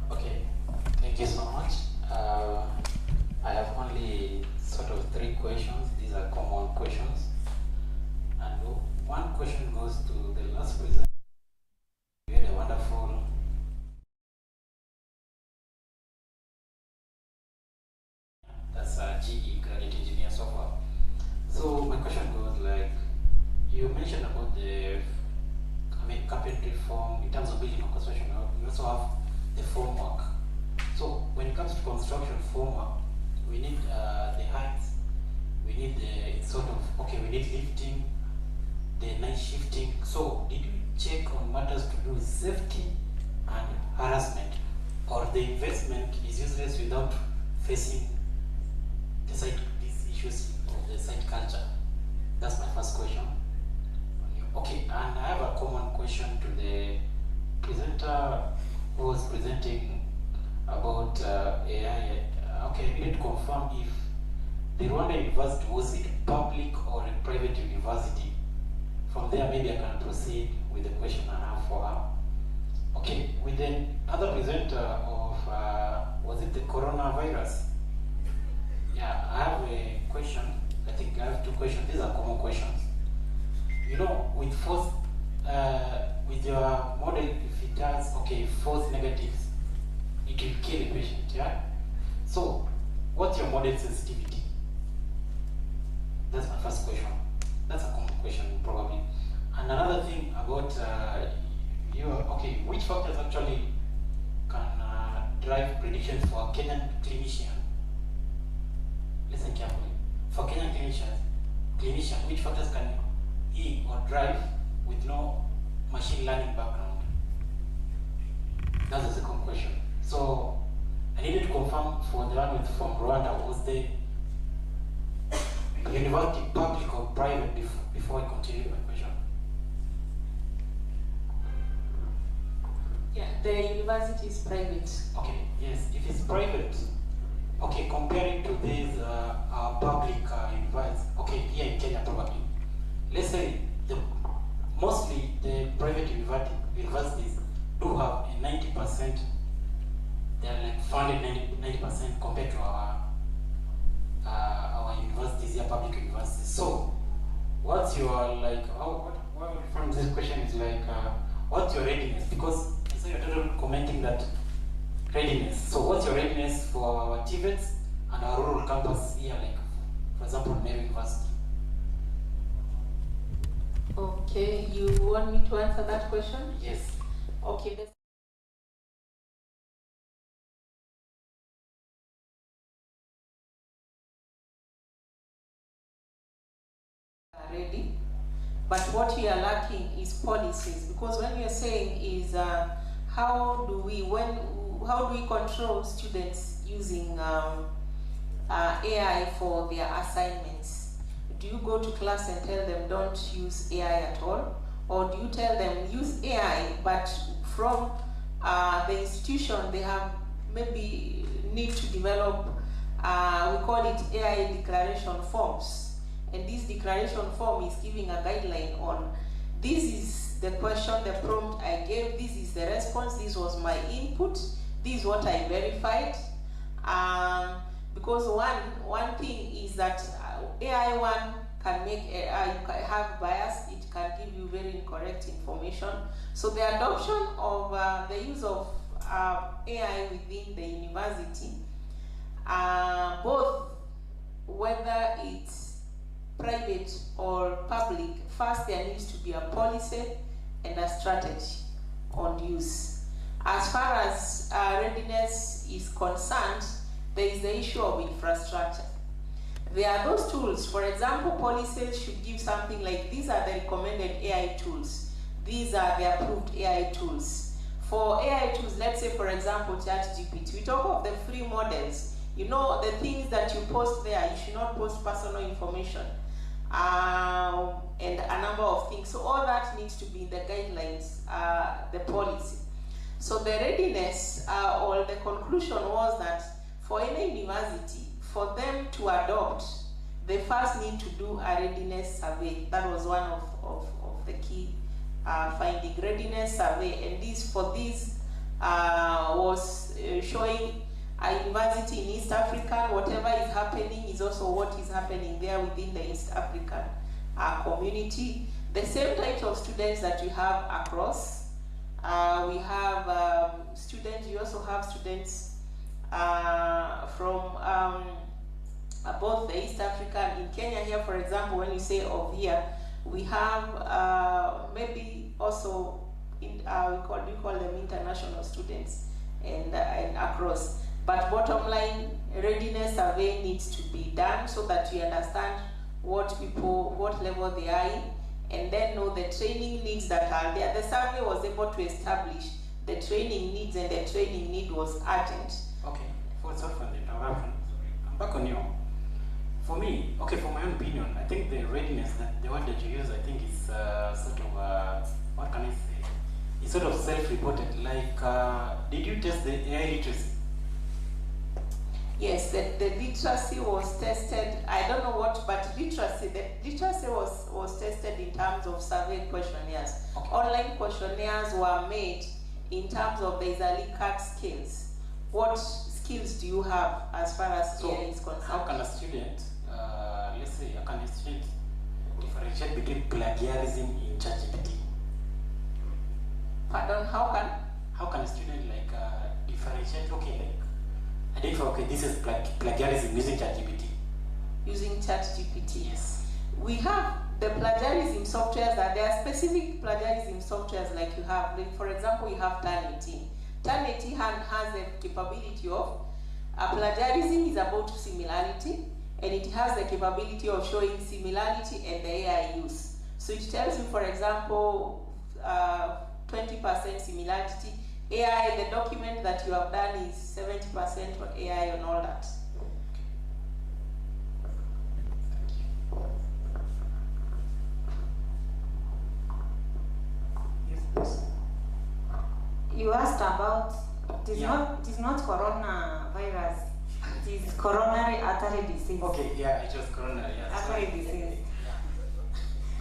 [SPEAKER 10] Okay, thank you so much. I have only sort of 3 questions. These are common questions. And one question goes to the last presenter. You had a wonderful that's a GE, graduate engineer so far. So my question goes like, you mentioned about the carpentry form in terms of building and construction. We also have the formwork. So when it comes to construction formwork, we need the heights, we need the sort of, okay, we need lifting, the night shifting. So did you check on matters to do with safety and harassment, or the investment is useless without facing the site, these issues of the site culture? That's my first question. Okay, and I have a common question to the presenter who was presenting about AI. Okay, I need to confirm if the Rwanda University, was it public or a private university? From there, maybe I can proceed with the question I have for her. Okay, with the other presenter of, was it the coronavirus? Yeah, I have a question. I think I have 2 questions. These are common questions. You know, with false, with your model, if it has, okay, false negatives, it will kill the patient, yeah? So, what's your model sensitivity? That's my first question. That's a common question, probably. And another thing about okay, which factors actually can drive predictions for a Kenyan clinician? Listen carefully. For Kenyan clinician, which factors can he or drive with no machine learning background? That's the second question. So I needed to confirm for the one from Rwanda, was the university public or private before I continue my question?
[SPEAKER 5] Yeah, the university is private.
[SPEAKER 10] Okay, yes, if it's private, okay, comparing to these public universities, okay, here in Kenya probably, let's say mostly the private universities do have a 90%, they're like funded 90% compared to our universities here, public universities. So, what's your like? What from this question is like, what's your readiness? Because I saw you're commenting that readiness. So, what's your readiness for our TVETs and our rural campus here, like for example, Meru University?
[SPEAKER 5] Okay, you want me to answer that question?
[SPEAKER 10] Yes.
[SPEAKER 5] Okay. But what we are lacking is policies, because when we are saying is how do we control students using AI for their assignments? Do you go to class and tell them don't use AI at all? Or do you tell them use AI, but from the institution they have maybe need to develop, we call it AI declaration forms. And this declaration form is giving a guideline on, this is the question, the prompt I gave, this is the response, this was my input, this is what I verified. Because one thing is that AI one can make have bias, it can give you very incorrect information. So the adoption of the use of AI within the university, both whether it's private or public, first there needs to be a policy and a strategy on use. As far as readiness is concerned, there is the issue of infrastructure. There are those tools. For example, policies should give something like, these are the recommended AI tools. These are the approved AI tools. For AI tools, let's say for example, ChatGPT, we talk of the free models. You know, the things that you post there, you should not post personal information. And a number of things. So all that needs to be in the guidelines, the policy. So the readiness or the conclusion was that for any university, for them to adopt, they first need to do a readiness survey. That was one of the key finding, readiness survey. And this was showing a university in East Africa, whatever is happening is also what is happening there within the East African community. The same types of students that we have across. We have students, we also have students from both the East Africa. In Kenya here, for example, when you say of here, we have maybe also, we call them international students and across. But bottom line, readiness survey needs to be done so that we understand what level they are in, and then know the training needs that are there. The survey was able to establish the training needs, and the training need was urgent.
[SPEAKER 10] Okay, sorry for the interruption. I'm back on you. For me, okay, for my own opinion, I think the readiness, the word that you use, I think is sort of, what can I say? It's sort of self-reported. Like, did you test the AI literacy?
[SPEAKER 5] Yes, the literacy was tested. I don't know what, but the literacy was tested in terms of survey questionnaires. Okay. Online questionnaires were made in terms of the Likert skills. What skills do you have as far as AI is concerned?
[SPEAKER 10] How can a student, let's say, differentiate between plagiarism in ChatGPT?
[SPEAKER 5] Pardon, how
[SPEAKER 10] can a student differentiate, identify, this is plagiarism using ChatGPT?
[SPEAKER 5] Using ChatGPT?
[SPEAKER 10] Yes.
[SPEAKER 5] We have the plagiarism softwares, that there are specific plagiarism softwares like you have. Like for example, you have Sanitation. Sanitation has the capability of, plagiarism is about similarity, and it has the capability of showing similarity and the AI use. So it tells you, for example, 20% similarity. AI, the document that you have done is 70% on AI and all that.
[SPEAKER 1] Yes, please.
[SPEAKER 6] You asked about, it is not coronavirus, it is coronary artery disease.
[SPEAKER 10] Okay, yeah, it was coronary
[SPEAKER 6] artery disease.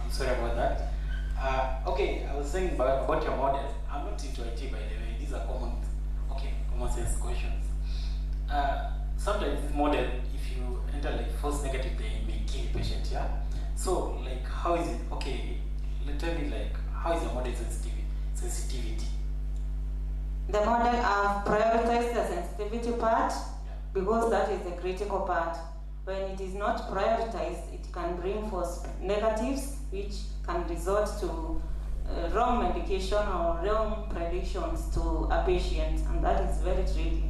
[SPEAKER 10] I'm sorry about that. Okay, I was saying about your model. I'm not into IT, by the way. These are common sense questions. Sometimes this model, if you enter false negative, they may kill the patient, yeah? So, how is it? Okay, tell me, how is the model sensitivity?
[SPEAKER 6] The model have prioritized the sensitivity part, because that is the critical part. When it is not prioritized, it can bring false negatives, which can result to wrong medication or wrong predictions to a patient, and that is very tricky.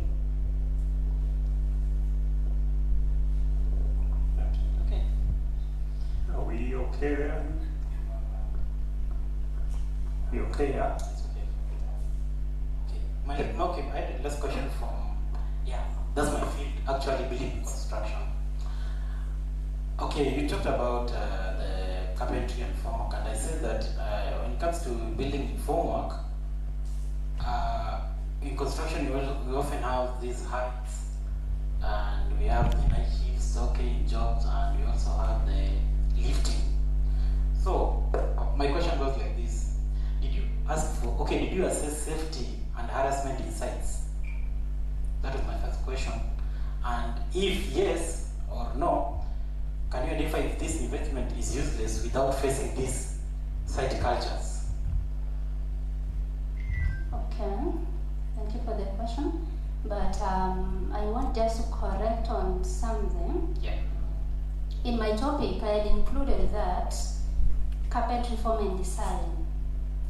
[SPEAKER 1] Okay. Are we okay there? You okay, yeah?
[SPEAKER 10] It's okay. Okay, I had a last question from, that's my field, actually building construction. Okay, you talked about the carpentry and formwork, and I said that when it comes to building in formwork, in construction we often have these heights, and we have the night shifts, in jobs, and we also have the lifting. So my question goes like this: did you assess safety and harassment in sites? That was my first question. And if yes or no, can you identify if this investment is useless without facing these site cultures?
[SPEAKER 7] Okay, thank you for the question. But I want just to correct on something.
[SPEAKER 10] Yeah.
[SPEAKER 7] In my topic, I had included that carpentry, form and design.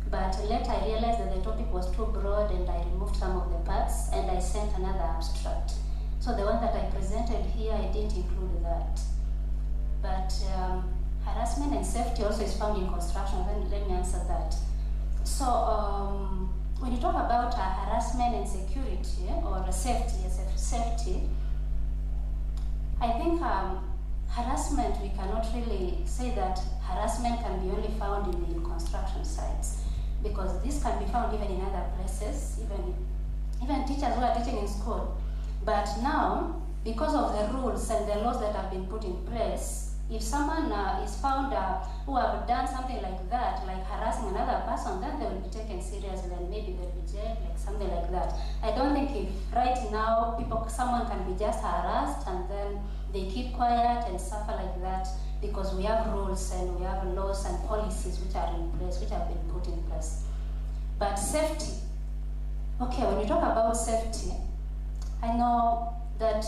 [SPEAKER 7] But later I realized that the topic was too broad and I removed some of the parts and I sent another abstract. So the one that I presented here, I didn't include that. But harassment and safety also is found in construction. Let me answer that. So when you talk about harassment and security or safety, I think harassment, we cannot really say that harassment can be only found in the construction sites, because this can be found even in other places, even teachers who are teaching in school. But now, because of the rules and the laws that have been put in place, if someone is found who have done something like that, like harassing another person, then they will be taken seriously and maybe they'll be jailed, like something like that. I don't think if right now someone can be just harassed and then they keep quiet and suffer like that, because we have rules and we have laws and policies which are in place, which have been put in place. But safety, okay, when you talk about safety, I know that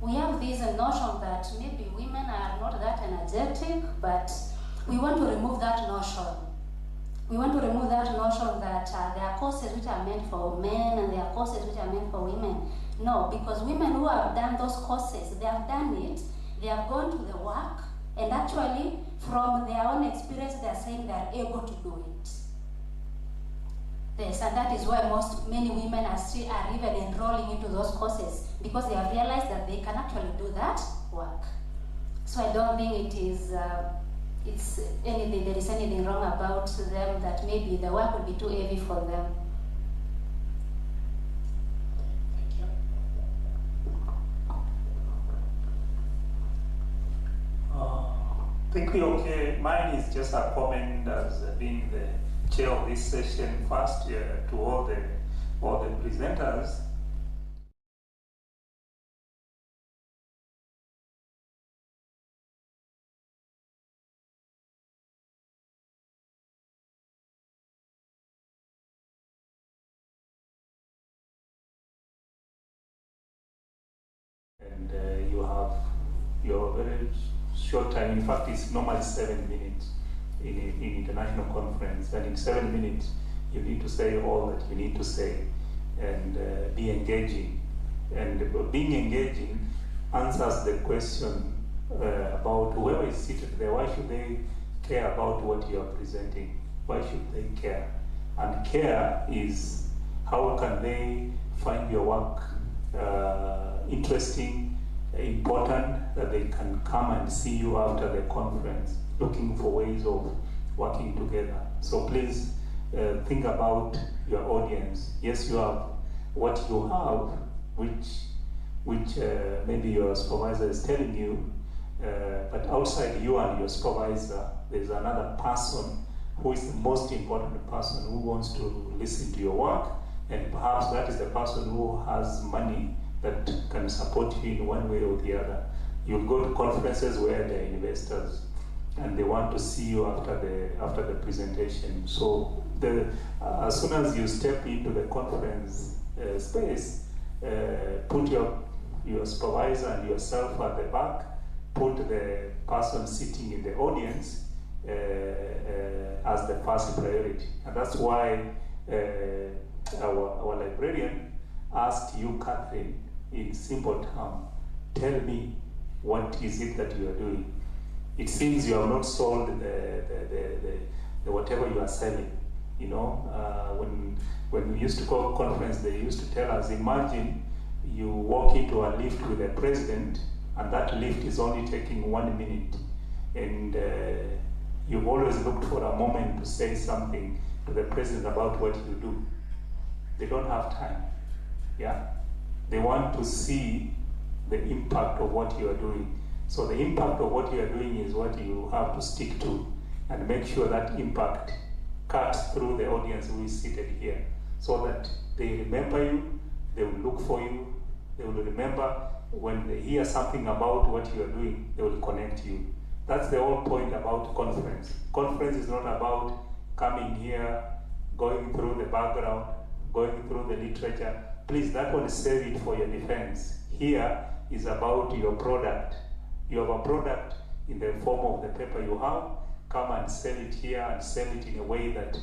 [SPEAKER 7] we have this notion that maybe women are not that energetic, but we want to remove that notion. We want to remove that notion that there are courses which are meant for men and there are courses which are meant for women. No, because women who have done those courses, they have done it, they have gone to the work, and actually from their own experience they are saying they are able to do it. Yes, and that is why many women are even enrolling into those courses, because they have realized that they can actually do that work. So I don't think there is anything wrong about them, that maybe the work would be too heavy for them.
[SPEAKER 10] Thank you.
[SPEAKER 1] I think we're okay. Mine is just a comment as being the chair of this session first to all the presenters. And you have your very short time. In fact, it's normally 7 minutes in international conference, and in 7 minutes you need to say all that you need to say and be engaging. And being engaging answers the question about whoever is seated there. Why should they care about what you are presenting? Why should they care? And care is how can they find your work interesting, important, that they can come and see you after the conference, looking for ways of working together. So please think about your audience. Yes, you have what you have, which maybe your supervisor is telling you, but outside you and your supervisor, there's another person who is the most important person, who wants to listen to your work, and perhaps that is the person who has money that can support you in one way or the other. You'll go to conferences where there are investors and they want to see you after the presentation. So as soon as you step into the conference space, put your supervisor and yourself at the back, put the person sitting in the audience as the first priority. And that's why our librarian asked you, Catherine, in simple terms, tell me what is it that you are doing. It seems you have not sold the whatever you are selling. You know, when we used to go to conference, they used to tell us, imagine you walk into a lift with the president, and that lift is only taking 1 minute, and you've always looked for a moment to say something to the president about what you do. They don't have time. Yeah, they want to see the impact of what you are doing. So the impact of what you are doing is what you have to stick to, and make sure that impact cuts through the audience who is seated here, so that they remember you, they will look for you, they will remember when they hear something about what you are doing, they will connect you. That's the whole point about conference. Conference is not about coming here, going through the background, going through the literature. Please, that one, save it for your defense. Here is about your product. You have a product in the form of the paper you have. Come and sell it here, and sell it in a way that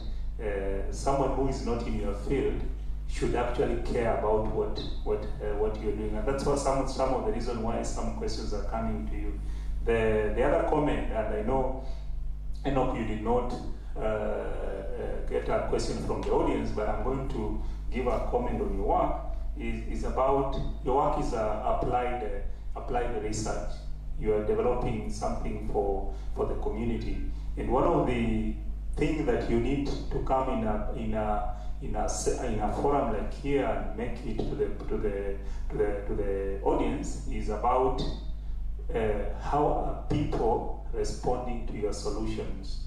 [SPEAKER 1] someone who is not in your field should actually care about what you're doing. And that's what some of the reason why some questions are coming to you. The other comment, and I know, Enoch, you did not get a question from the audience, but I'm going to give a comment on your work, is about, your work is applied research. You are developing something for the community. And one of the things that you need to come in a forum like here and make it to the audience is about how are people responding to your solutions.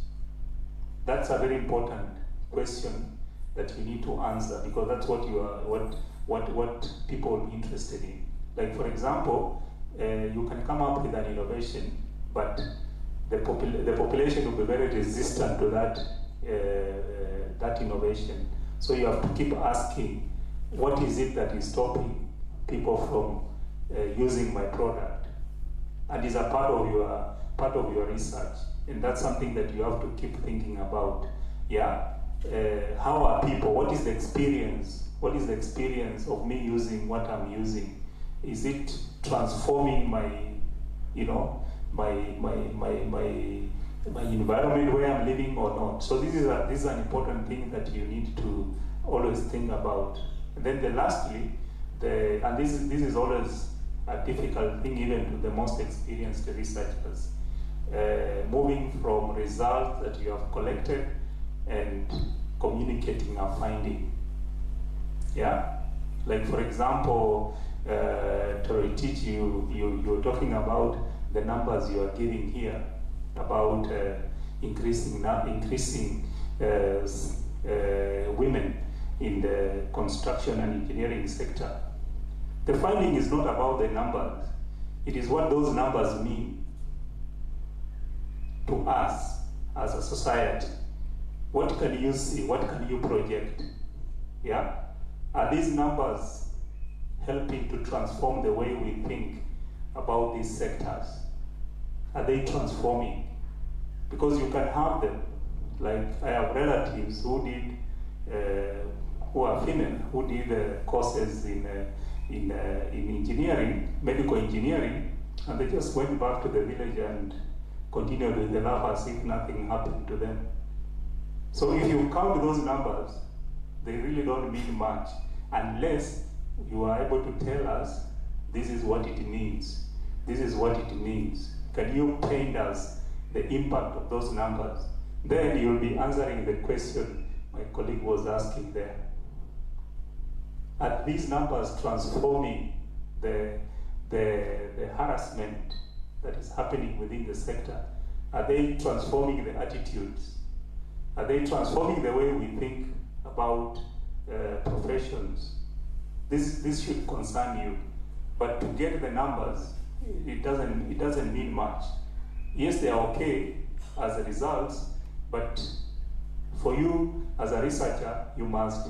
[SPEAKER 1] That's a very important question that you need to answer, because that's what you are, what people are interested in. Like, for example, you can come up with an innovation, but the population will be very resistant to that innovation. So you have to keep asking, what is it that is stopping people from using my product? And is a part of your research, and that's something that you have to keep thinking about. Yeah, how are people? What is the experience? What is the experience of me using what I'm using? Is it transforming my, my environment where I'm living or not? So this is an important thing that you need to always think about. And then lastly, and this is always a difficult thing even to the most experienced researchers, moving from results that you have collected and communicating a finding. Yeah, like, for example, to teach you're talking about the numbers you are giving here about increasing women in the construction and engineering sector. The finding is not about the numbers. It is what those numbers mean to us as a society. What can you see? What can you project? Yeah? Are these numbers helping to transform the way we think about these sectors? Are they transforming? Because you can have them. Like, I have relatives who are female, who did courses in engineering, medical engineering, and they just went back to the village and continued with the life as if nothing happened to them. So if you count those numbers, they really don't mean much, unless you are able to tell us, this is what it means. This is what it means. Can you paint us the impact of those numbers? Then you'll be answering the question my colleague was asking there. Are these numbers transforming the harassment that is happening within the sector? Are they transforming the attitudes? Are they transforming the way we think about professions? This should concern you. But to get the numbers, it doesn't mean much. Yes, they are okay as a result, but for you as a researcher, you must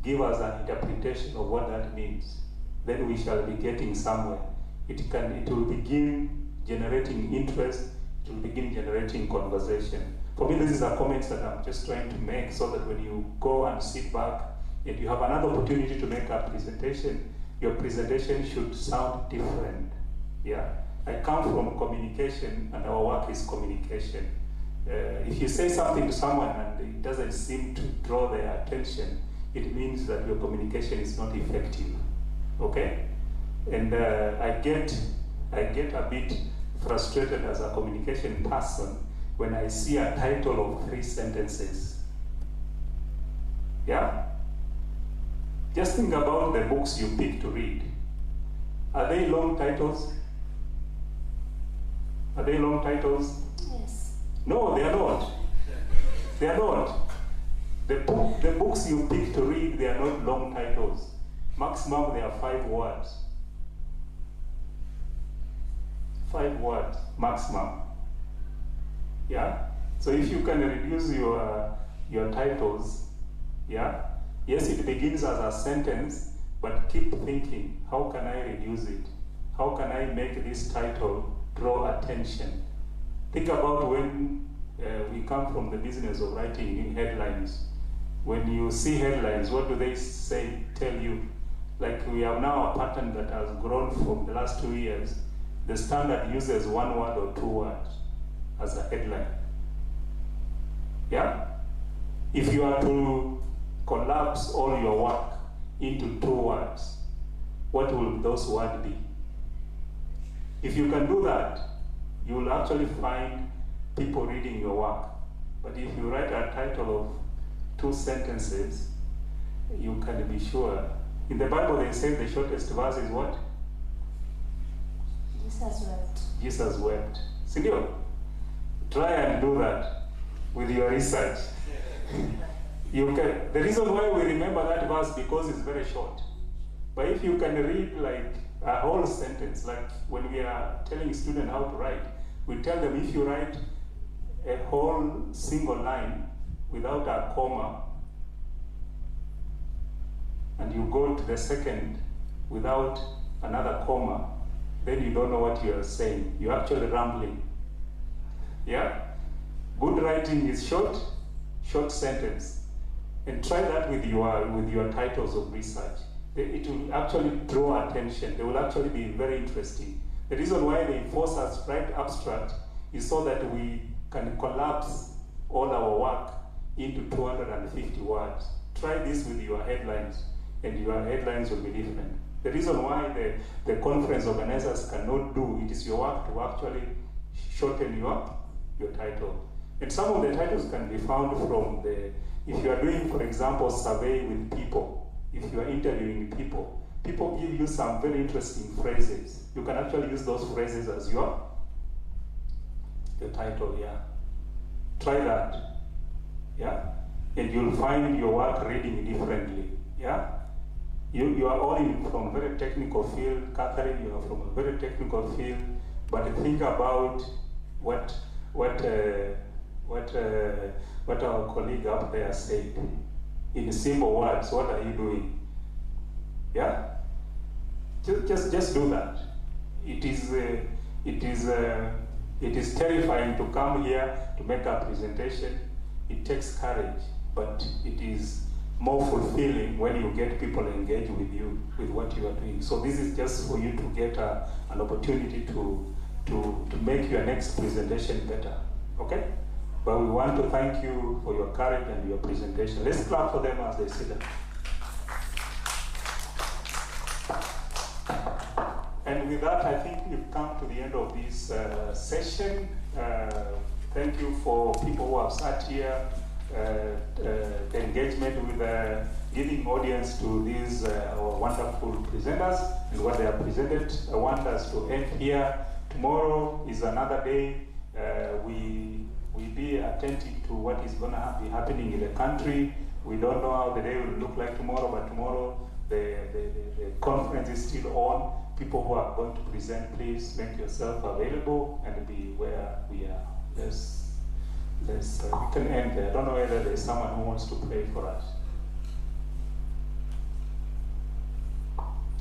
[SPEAKER 1] give us an interpretation of what that means. Then we shall be getting somewhere. It will begin generating interest, it will begin generating conversation. For me, this is a comment that I'm just trying to make, so that when you go and sit back and you have another opportunity to make a presentation, your presentation should sound different. Yeah, I come from communication, and our work is communication. If you say something to someone and it doesn't seem to draw their attention, it means that your communication is not effective. Okay? And I get a bit frustrated as a communication person when I see a title of 3 sentences. Yeah? Just think about the books you pick to read. Are they long titles? Are they long titles?
[SPEAKER 7] Yes.
[SPEAKER 1] No, they are not. They are not. The books you pick to read, they are not long titles. Maximum, they are 5 words. 5 words, maximum. Yeah? So if you can reduce your titles, yeah? Yes, it begins as a sentence, but keep thinking, how can I reduce it? How can I make this title draw attention? Think about when we come from the business of writing in headlines. When you see headlines, what do they say, tell you? Like we have now a pattern that has grown from the last 2 years. The Standard uses 1 word or 2 words as a headline. Yeah? If you are to collapse all your work into 2 words, what will those words be? If you can do that, you will actually find people reading your work. But if you write a title of 2 sentences, you can be sure. In the Bible, they say the shortest verse is what?
[SPEAKER 7] Jesus wept.
[SPEAKER 1] Jesus wept. Sindio? Try and do that with your research. You can. The reason why we remember that verse because it's very short. But if you can read like a whole sentence, like when we are telling students how to write, we tell them if you write a whole single line without a comma, and you go to the second without another comma, then you don't know what you are saying. You're actually rambling. Yeah? Good writing is short sentence. And try that with your titles of research. It will actually draw attention. They will actually be very interesting. The reason why they force us to write abstract is so that we can collapse all our work into 250 words. Try this with your headlines, and your headlines will be different. The reason why the conference organizers cannot do it is your work to actually shorten your title. And some of the titles can be found from if you are doing, for example, survey with people, if you are interviewing people give you some very interesting phrases. You can actually use those phrases as your title, yeah. Try that, yeah. And you'll find your work reading differently, yeah. You are all from a very technical field. Catherine, you are from a very technical field, but think about what our colleague up there said. In simple words, what are you doing? Yeah? Just do that. It is terrifying to come here to make a presentation. It takes courage, but it is more fulfilling when you get people engaged with you, with what you are doing. So this is just for you to get an opportunity to make your next presentation better. Okay? But we want to thank you for your courage and your presentation. Let's clap for them as they sit down. And with that, I think we've come to the end of this session. Thank you for people who have sat here, the engagement with giving audience to these our wonderful presenters and what they have presented. I want us to end here. Tomorrow is another day. We be attentive to what is going to be happening in the country. We don't know how the day will look like tomorrow, but tomorrow the conference is still on. People who are going to present, please make yourself available and be where we are. We can end there. I don't know whether there's someone who wants to pray for us.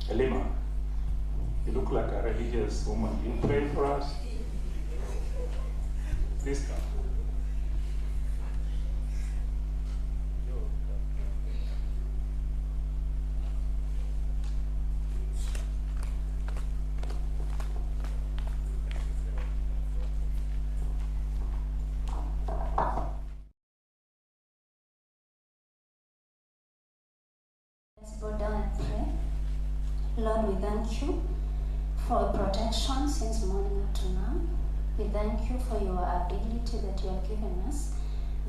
[SPEAKER 1] Elima, you look like a religious woman. You pray for us? Please come.
[SPEAKER 7] bow down and pray. Lord, we thank you for protection since morning up to now. We thank you for your ability that you have given us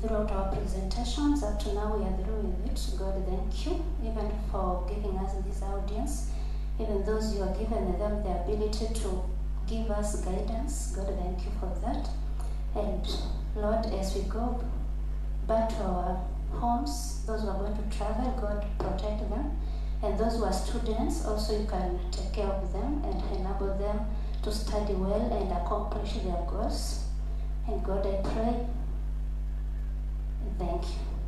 [SPEAKER 7] throughout our presentations. Up to now, we are through with it. God, thank you, even for giving us this audience, even those you have given them the ability to give us guidance. God, thank you for that. And Lord, as we go back to our homes, those who are going to travel, God, protect them. And those who are students, also you can take care of them and enable them to study well and accomplish their goals. And God, I pray and thank you.